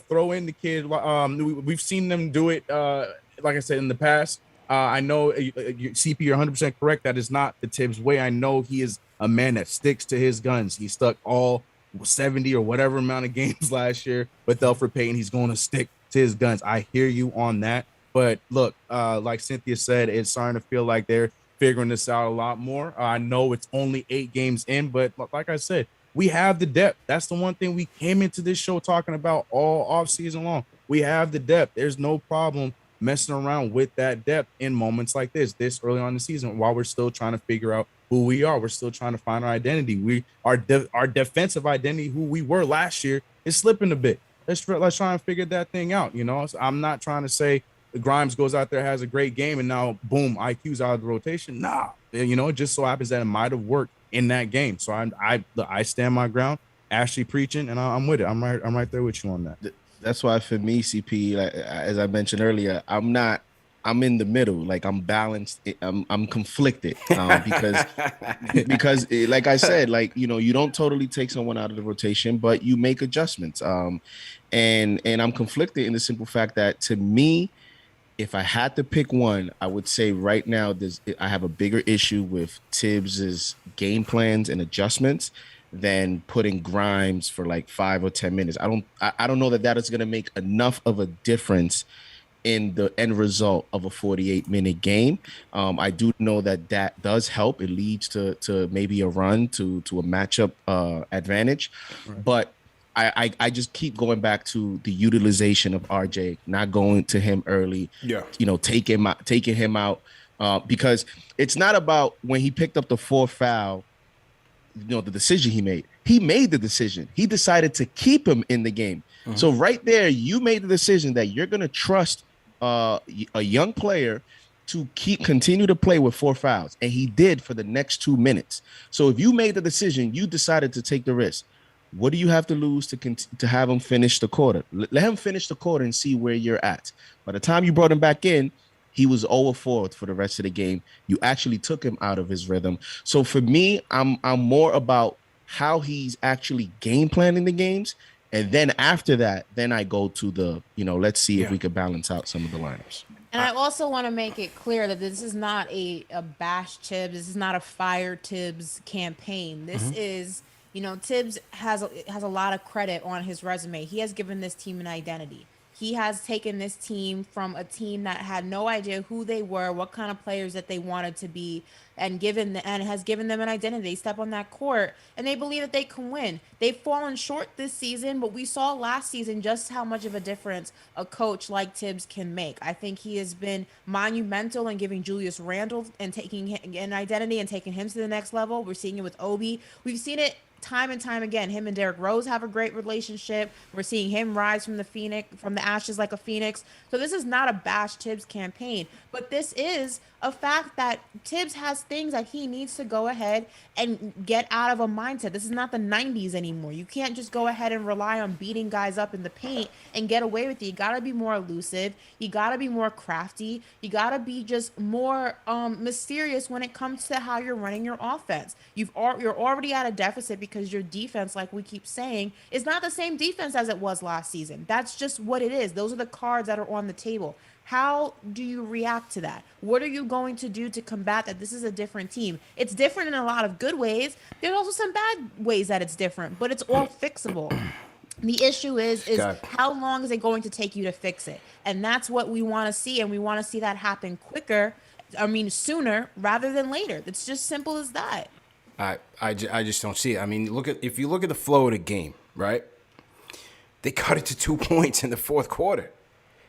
throw in the kid. We've seen them do it, like I said, in the past. I know CP, you're 100% correct. That is not the Thibs way. I know he is a man that sticks to his guns. He stuck all 70 or whatever amount of games last year with Elfrid Payton. He's going to stick to his guns. I hear you on that. But look, like Cynthia said, it's starting to feel like they're figuring this out a lot more. I know it's only 8 games in, but like I said, we have the depth. That's the one thing we came into this show talking about all off season long. We have the depth. There's no problem messing around with that depth in moments like this early on in the season, while we're still trying to figure out who we are. We're still trying to find our identity. Our defensive identity, who we were last year, is slipping a bit. Let's try and figure that thing out. So I'm not trying to say Grimes goes out there, has a great game, and now boom, IQ's out of the rotation. Nah, it just so happens that it might have worked in that game. So I stand my ground. Ashley preaching, and I'm with it. I'm right there with you on that. That's why for me, CP, like, as I mentioned earlier, I'm in the middle. Like, I'm balanced. I'm conflicted because like I said, like, you don't totally take someone out of the rotation, but you make adjustments. And I'm conflicted in the simple fact that, to me, if I had to pick one, I would say right now I have a bigger issue with Thibs's game plans and adjustments than putting Grimes for like 5 or 10 minutes. I don't know that is going to make enough of a difference in the end result of a 48-minute game. I do know that does help. It leads to maybe a run to a matchup advantage, right. But I just keep going back to the utilization of RJ, not going to him early. Yeah, taking him out because it's not about when he picked up the 4th foul. The decision he made. He made the decision. He decided to keep him in the game. Mm-hmm. So right there, you made the decision that you're going to trust a young player to continue to play with 4 fouls, and he did for the next 2 minutes. So if you made the decision, you decided to take the risk. What do you have to lose to have him finish the quarter? Let him finish the quarter and see where you're at. By the time you brought him back in, he was 0-4 for the rest of the game. You actually took him out of his rhythm. So for me, I'm more about how he's actually game planning the games. And then after that, then I go to the, let's see if we could balance out some of the lineups. And I also want to make it clear that this is not a bash Thibs. This is not a fire Thibs campaign. This is... Thibs has a lot of credit on his resume. He has given this team an identity. He has taken this team from a team that had no idea who they were, what kind of players that they wanted to be, and has given them an identity. They step on that court and they believe that they can win. They've fallen short this season, but we saw last season just how much of a difference a coach like Thibs can make. I think he has been monumental in giving Julius Randle and taking an identity and taking him to the next level. We're seeing it with Obi. We've seen it time and time again. Him and Derrick Rose have a great relationship. We're seeing him rise from the ashes like a phoenix. So this is not a bash Thibs campaign, but this is a fact that Thibs has things that he needs to go ahead and get out of a mindset. This is not the 90s anymore. You can't just go ahead and rely on beating guys up in the paint and get away with it. You got to be more elusive. You got to be more crafty. You got to be just more mysterious when it comes to how you're running your offense. You're already at a deficit because your defense, like we keep saying, is not the same defense as it was last season. That's just what it is. Those are the cards that are on the table. How do you react to that? What are you going to do to combat that? This is a different team. It's different in a lot of good ways. There's also some bad ways that it's different, but it's all fixable. The issue is how long is it going to take you to fix it? And that's what we want to see, and we want to see that happen sooner rather than later. It's just simple as that. I just don't see it. I mean, if you look at the flow of the game, right? They cut it to 2 points in the fourth quarter.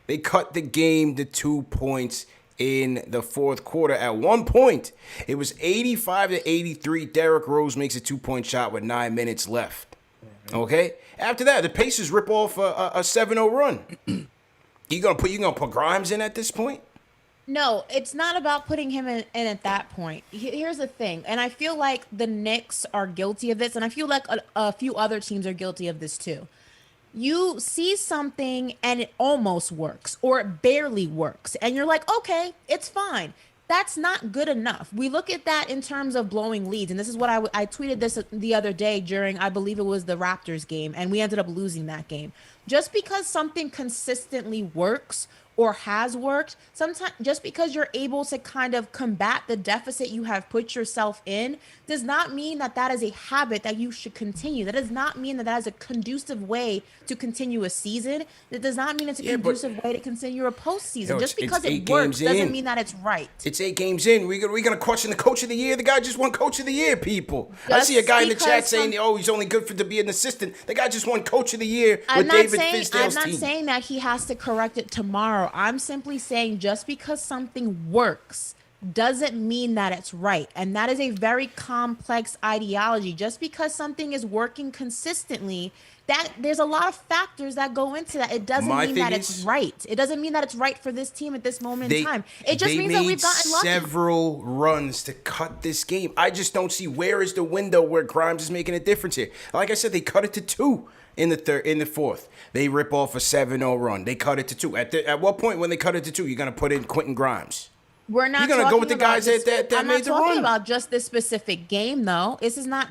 They cut the game to 2 points in the fourth quarter. At one point, it was 85-83. Derrick Rose makes a 2-point shot with 9 minutes left. Okay? After that, the Pacers rip off a 7-0 run. You gonna put Grimes in at this point? No, it's not about putting him in at that point. Here's the thing, and I feel like the Knicks are guilty of this, and I feel like a few other teams are guilty of this too. You see something and it almost works or it barely works, and you're like, okay, it's fine. That's not good enough. We look at that in terms of blowing leads, and this is what I tweeted this the other day during, I believe it was the Raptors game, and we ended up losing that game. Just because something consistently works or has worked, sometimes just because you're able to kind of combat the deficit you have put yourself in does not mean that that is a habit that you should continue. That does not mean that that is a conducive way to continue a season. That does not mean it's a conducive way to continue a postseason. Just because it works doesn't mean that it's right. It's 8 games in. We're going to question the coach of the year. The guy just won coach of the year, people. I see a guy in the chat saying, he's only good to be an assistant. The guy just won coach of the year with David Fizdale's team. I'm not saying that he has to correct it tomorrow. I'm simply saying just because something works doesn't mean that it's right. And that is a very complex ideology. Just because something is working consistently, that there's a lot of factors that go into that. It doesn't mean that it's right. It doesn't mean that it's right for this team at this moment in time. It just means that we've gotten lucky. Several runs to cut this game. I just don't see where is the window where Grimes is making a difference here. Like I said, they cut it to 2 in the fourth. They rip off a 7-0 run. They cut it to 2. At what point when they cut it to 2, you're gonna put in Quentin Grimes? We're not. You're gonna go with the guys that made the run. I'm not talking about just this specific game, though. This is not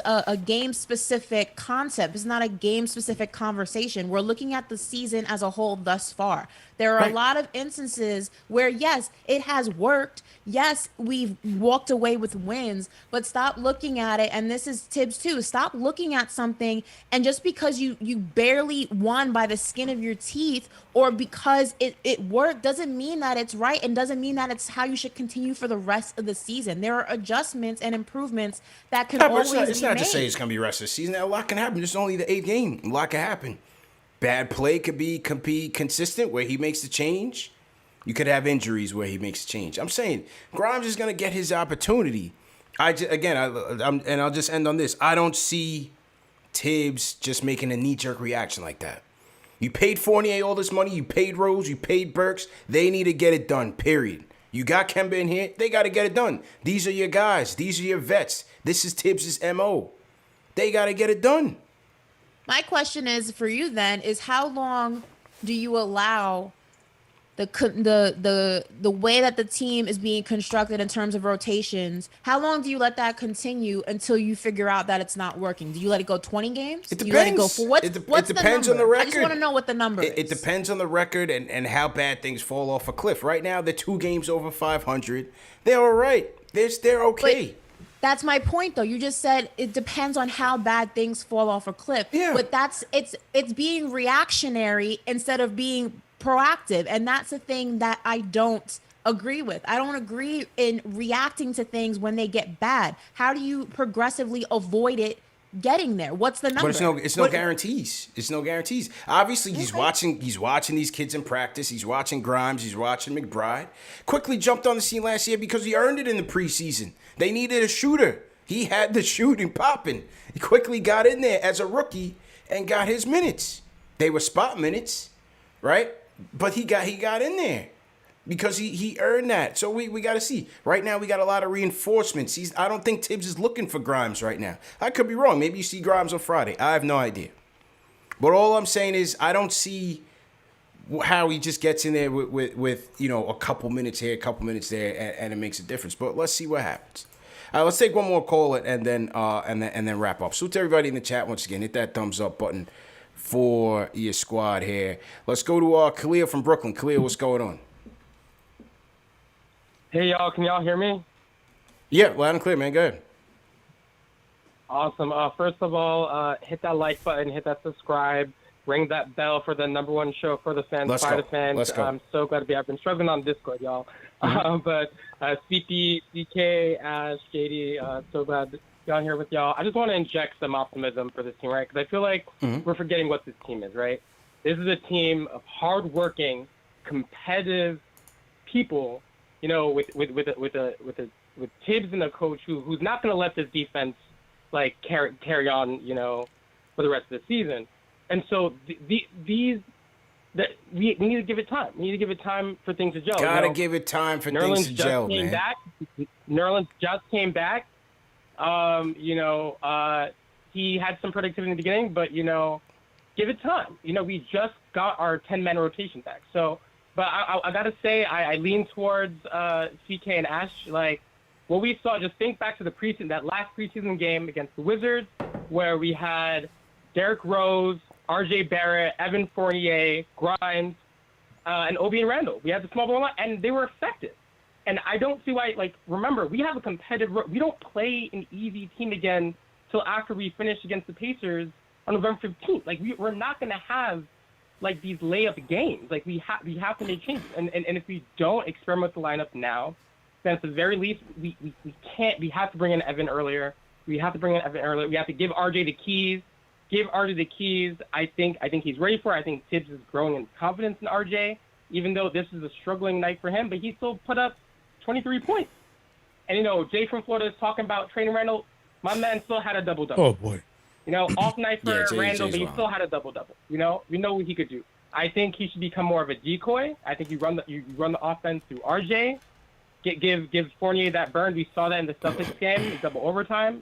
a game specific concept. This is not a game specific conversation. We're looking at the season as a whole thus far. There are a lot of instances where, yes, it has worked. Yes, we've walked away with wins, but stop looking at it. And this is Thibs too. Stop looking at something and just because you barely won by the skin of your teeth or because it worked doesn't mean that it's right and doesn't mean that it's how you should continue for the rest of the season. There are adjustments and improvements that can always be made. It's not to say it's going to be the rest of the season. A lot can happen. This is only the 8th game. A lot can happen. Bad play could be consistent where he makes the change. You could have injuries where he makes a change. I'm saying Grimes is going to get his opportunity. I'll just end on this. I don't see Thibs just making a knee-jerk reaction like that. You paid Fournier all this money. You paid Rose. You paid Burks. They need to get it done, period. You got Kemba in here. They got to get it done. These are your guys. These are your vets. This is Thibs' MO. They got to get it done. My question is for you then is how long do you allow the way that the team is being constructed in terms of rotations? How long do you let that continue until you figure out that it's not working? Do you let it go 20 games? It depends. Do you let it go for what's it depends on the record. I just want to know what the number is. It depends on the record and how bad things fall off a cliff. Right now, they're 2 games over 500. They're all right. They're okay. That's my point, though. You just said it depends on how bad things fall off a cliff. Yeah. But it's being reactionary instead of being proactive, and that's the thing that I don't agree with. I don't agree in reacting to things when they get bad. How do you progressively avoid it getting there? What's the number? But it's no guarantees. It's no guarantees. Obviously, he's watching these kids in practice. He's watching Grimes. He's watching McBride. Quickly jumped on the scene last year because he earned it in the preseason. They needed a shooter. He had the shooting popping. He quickly got in there as a rookie and got his minutes. They were spot minutes, right? But he got in there because he earned that. So we got to see. Right now, we got a lot of reinforcements. I don't think Thibs is looking for Grimes right now. I could be wrong. Maybe you see Grimes on Friday. I have no idea. But all I'm saying is I don't see how he just gets in there with a couple minutes here, a couple minutes there, and it makes a difference. But let's see what happens. Let's take one more call and then wrap up. So to everybody in the chat once again, hit that thumbs up button for your squad here. Let's go to Khalil from Brooklyn. Khalil, what's going on? Hey, y'all. Can y'all hear me? Yeah, loud and clear, man. Go ahead. Awesome. First of all, hit that like button, hit that subscribe, ring that bell for the number one show for the fans, by the fans. Let's go. I'm so glad to be. I've been struggling on Discord, y'all. But CP, CK, Ash, JD, so glad to be on here with y'all. I just want to inject some optimism for this team, right? Because I feel like we're forgetting what this team is, right? This is a team of hardworking, competitive people. With Thibs and a coach who's not going to let this defense carry on, for the rest of the season. And so we need to give it time. We need to give it time for things to gel. Gotta give it time for things to gel, man. Nerlens just came back. He had some productivity in the beginning, but give it time. We just got our 10-man rotation back. So. But I gotta say, I lean towards CK and Ash. Like what we saw, just think back to that last preseason game against the Wizards, where we had Derrick Rose, RJ Barrett, Evan Fournier, Grimes, and Obi and Randle. We had the small ball line, and they were effective. And I don't see why. Remember, we have a competitive. We don't play an easy team again till after we finish against the Pacers on November 15th. We're not gonna have these layup games. We have to make changes. And if we don't experiment with the lineup now, then at the very least we have to bring in Evan earlier. We have to give RJ the keys. I think he's ready for it. I think Thibs is growing in confidence in RJ, even though this is a struggling night for him, but he still put up 23 points. And Jay from Florida is talking about trading Randle. My man still had a double-double. Oh boy. Off night for Randle, but he still had a double-double. We know what he could do. I think he should become more of a decoy. I think you run the offense through RJ. Give Fournier that burn. We saw that in the Celtics game, in double overtime.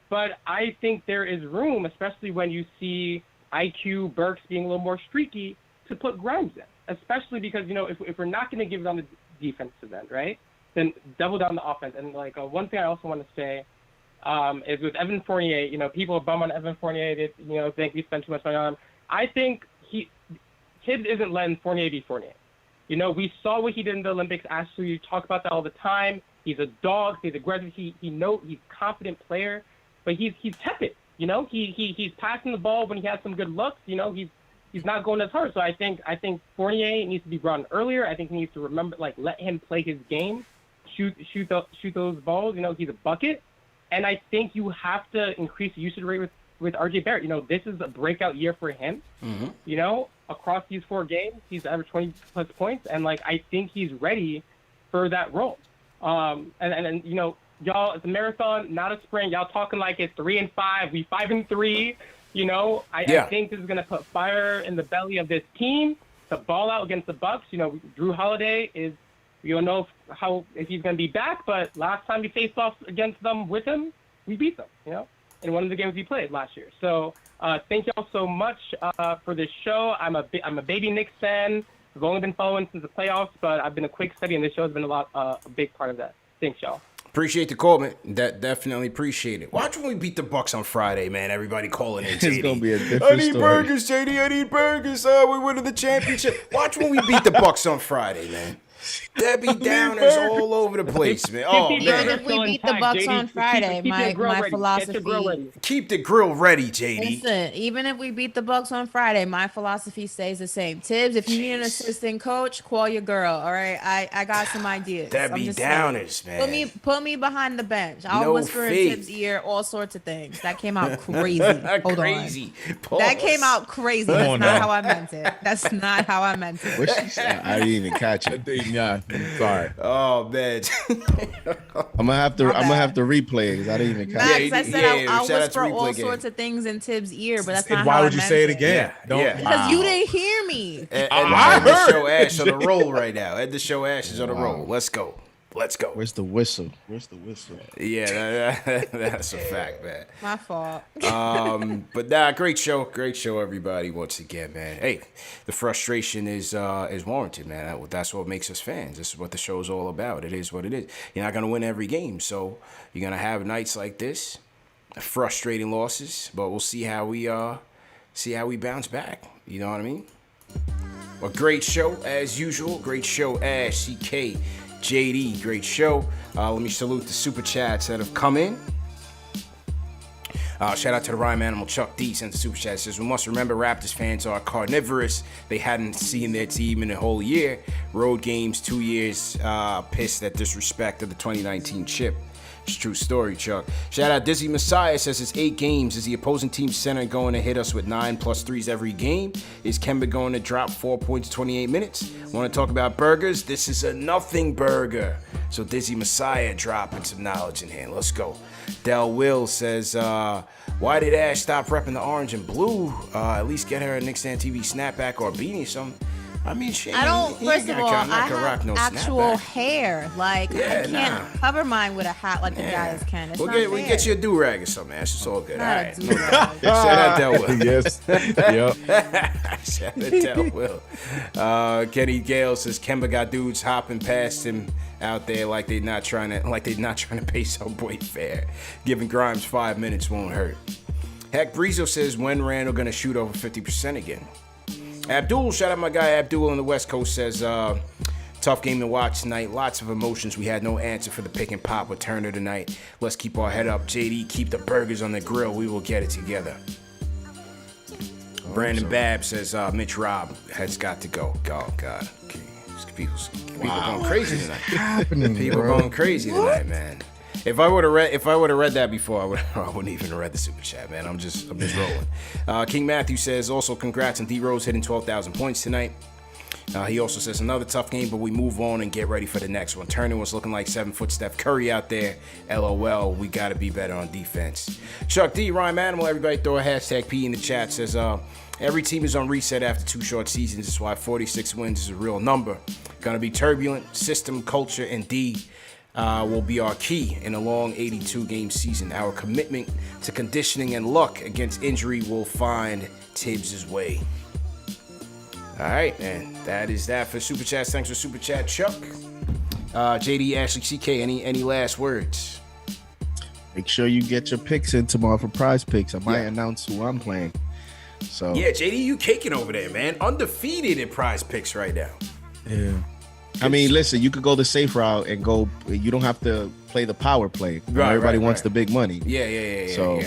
But I think there is room, especially when you see IQ Burks being a little more streaky, to put Grimes in. Especially because if we're not going to give it on the defensive end, right? Then double down the offense. And one thing I also want to say. Is with Evan Fournier. People are bummed on Evan Fournier. They, think we spend too much money on him. I think Thibs isn't letting Fournier be Fournier. We saw what he did in the Olympics. Actually, you talk about that all the time. He's a dog. He's aggressive. He's a confident player, but he's tepid. He's passing the ball when he has some good looks. He's not going as hard. So I think Fournier needs to be brought in earlier. I think he needs to remember, let him play his game, shoot those balls. He's a bucket. And I think you have to increase the usage rate with RJ Barrett. This is a breakout year for him. Across these 4 games, he's averaged 20-plus points, and I think he's ready for that role. And y'all, it's a marathon, not a sprint. Y'all talking like it's 3-5, we 5-3. I think this is gonna put fire in the belly of this team to ball out against the Bucks. Drew Holiday is. We don't know if he's going to be back, but last time we faced off against them with him, we beat them, in one of the games we played last year. So thank y'all so much for this show. I'm a baby Knicks fan. I've only been following since the playoffs, but I've been a quick study, and this show has been a big part of that. Thanks, y'all. Appreciate the call, man. Definitely appreciate it. Watch when we beat the Bucks on Friday, man. Everybody calling in. It's gonna be a different I need story. burgers, JD. I need burgers. We're winning the championship. Watch when we beat the Bucks on Friday, man. Debbie Downers all over the place, man. Oh, Even man. if we beat the Bucks on Friday, my philosophy. Keep the grill ready, JD. Listen, even if we beat the Bucks on Friday, my philosophy stays the same. Tibbs, if you need an assistant coach, call your girl. All right, I got some ideas. Debbie Downers, man. Put me behind the bench. I'll whisper in Tibbs' ear all sorts of things. That came out crazy. Hold crazy. On. That came out crazy. That's not how I meant it. That's not how I meant it. What she said? I didn't even catch it. Yeah, sorry. Oh man. I'm gonna have to replay it because I didn't even catch it. I said I'll whisper all sorts of things in Tibbs' ear, but that's not why how would I you meant say it again? Yeah. Because you didn't hear me. And the show Ash on the roll right now. And the show Ash is on the roll. Let's go. Where's the whistle? Yeah, that's a fact, man. My fault. But nah, great show, everybody. Once again, man. Hey, the frustration is warranted, man. That's what makes us fans. This is what the show is all about. It is what it is. You're not gonna win every game, so you're gonna have nights like this, frustrating losses. But we'll see how we bounce back. You know what I mean? A great show as usual. Great show, Ash, CK. JD, great show. Let me salute the super chats that have come in. Shout out to the Rhyme Animal Chuck D sent the super chat. Says, we must remember Raptors fans are carnivorous. They hadn't seen their team in a whole year. Road games, 2 years, pissed at disrespect of the 2019 chip. It's a true story, Chuck. Shout out Dizzy Messiah says it's 8 games. Is the opposing team center going to hit us with 9+ threes every game? Is Kemba going to drop 4 points 28 minutes? Want to talk about burgers? This is a nothing burger. So Dizzy Messiah dropping some knowledge in here. Let's go. Del Will says, why did Ash stop repping the orange and blue? At least get her a KnicksFanTV snapback or beanie or something. I mean, shit. I don't. First of all, I have actual hair. Like I can't cover mine with a hat like the guys can. It's we'll get you a do rag or something, Ash. It's all good. All right. Shout out Del Will. Yes. Yep. Shout out Del Will. Kenny Gale says Kemba got dudes hopping past him out there like they're not trying to pay some boy fair. Giving Grimes 5 minutes won't hurt. Heck, Breezo says when Randle gonna shoot over 50% again. Abdul, shout out my guy Abdul on the West Coast, says, tough game to watch tonight. Lots of emotions. We had no answer for the pick and pop with Turner tonight. Let's keep our head up. JD, keep the burgers on the grill. We will get it together. Brandon Babb says, Mitch Robb has got to go. Oh, God. Okay. People going crazy tonight. People going crazy tonight, man. If I would have read that before, I wouldn't even have read the super chat, man. I'm just rolling. King Matthew says, also congrats on D Rose hitting 12,000 points tonight. He also says another tough game, but we move on and get ready for the next one. Turner was looking like 7-foot Steph Curry out there. LOL, we got to be better on defense. Chuck D, Rhyme Animal, everybody throw a hashtag P in the chat. Says every team is on reset after 2 short seasons. That's why 46 wins is a real number. Gonna be turbulent. System, culture, and D will be our key in a long 82-game season. Our commitment to conditioning and luck against injury will find Thibs' way. All right, man. That is that for Super Chats. Thanks for Super Chat, Chuck. JD, Ashley, CK, any last words? Make sure you get your picks in tomorrow for PrizePicks. I might announce who I'm playing. So yeah, JD, you caking over there, man. Undefeated in PrizePicks right now. Yeah. I mean, listen, you could go the safe route and go. You don't have to play the power play. Right, everybody wants the big money. Yeah. So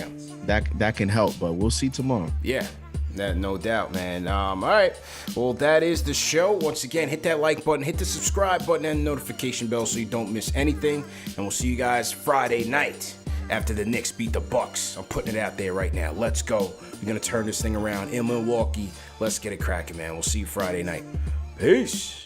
that can help, but we'll see tomorrow. Yeah. No doubt, man. All right. Well, that is the show. Once again, hit that like button, hit the subscribe button, and the notification bell so you don't miss anything. And we'll see you guys Friday night after the Knicks beat the Bucks. I'm putting it out there right now. Let's go. We're going to turn this thing around in Milwaukee. Let's get it cracking, man. We'll see you Friday night. Peace.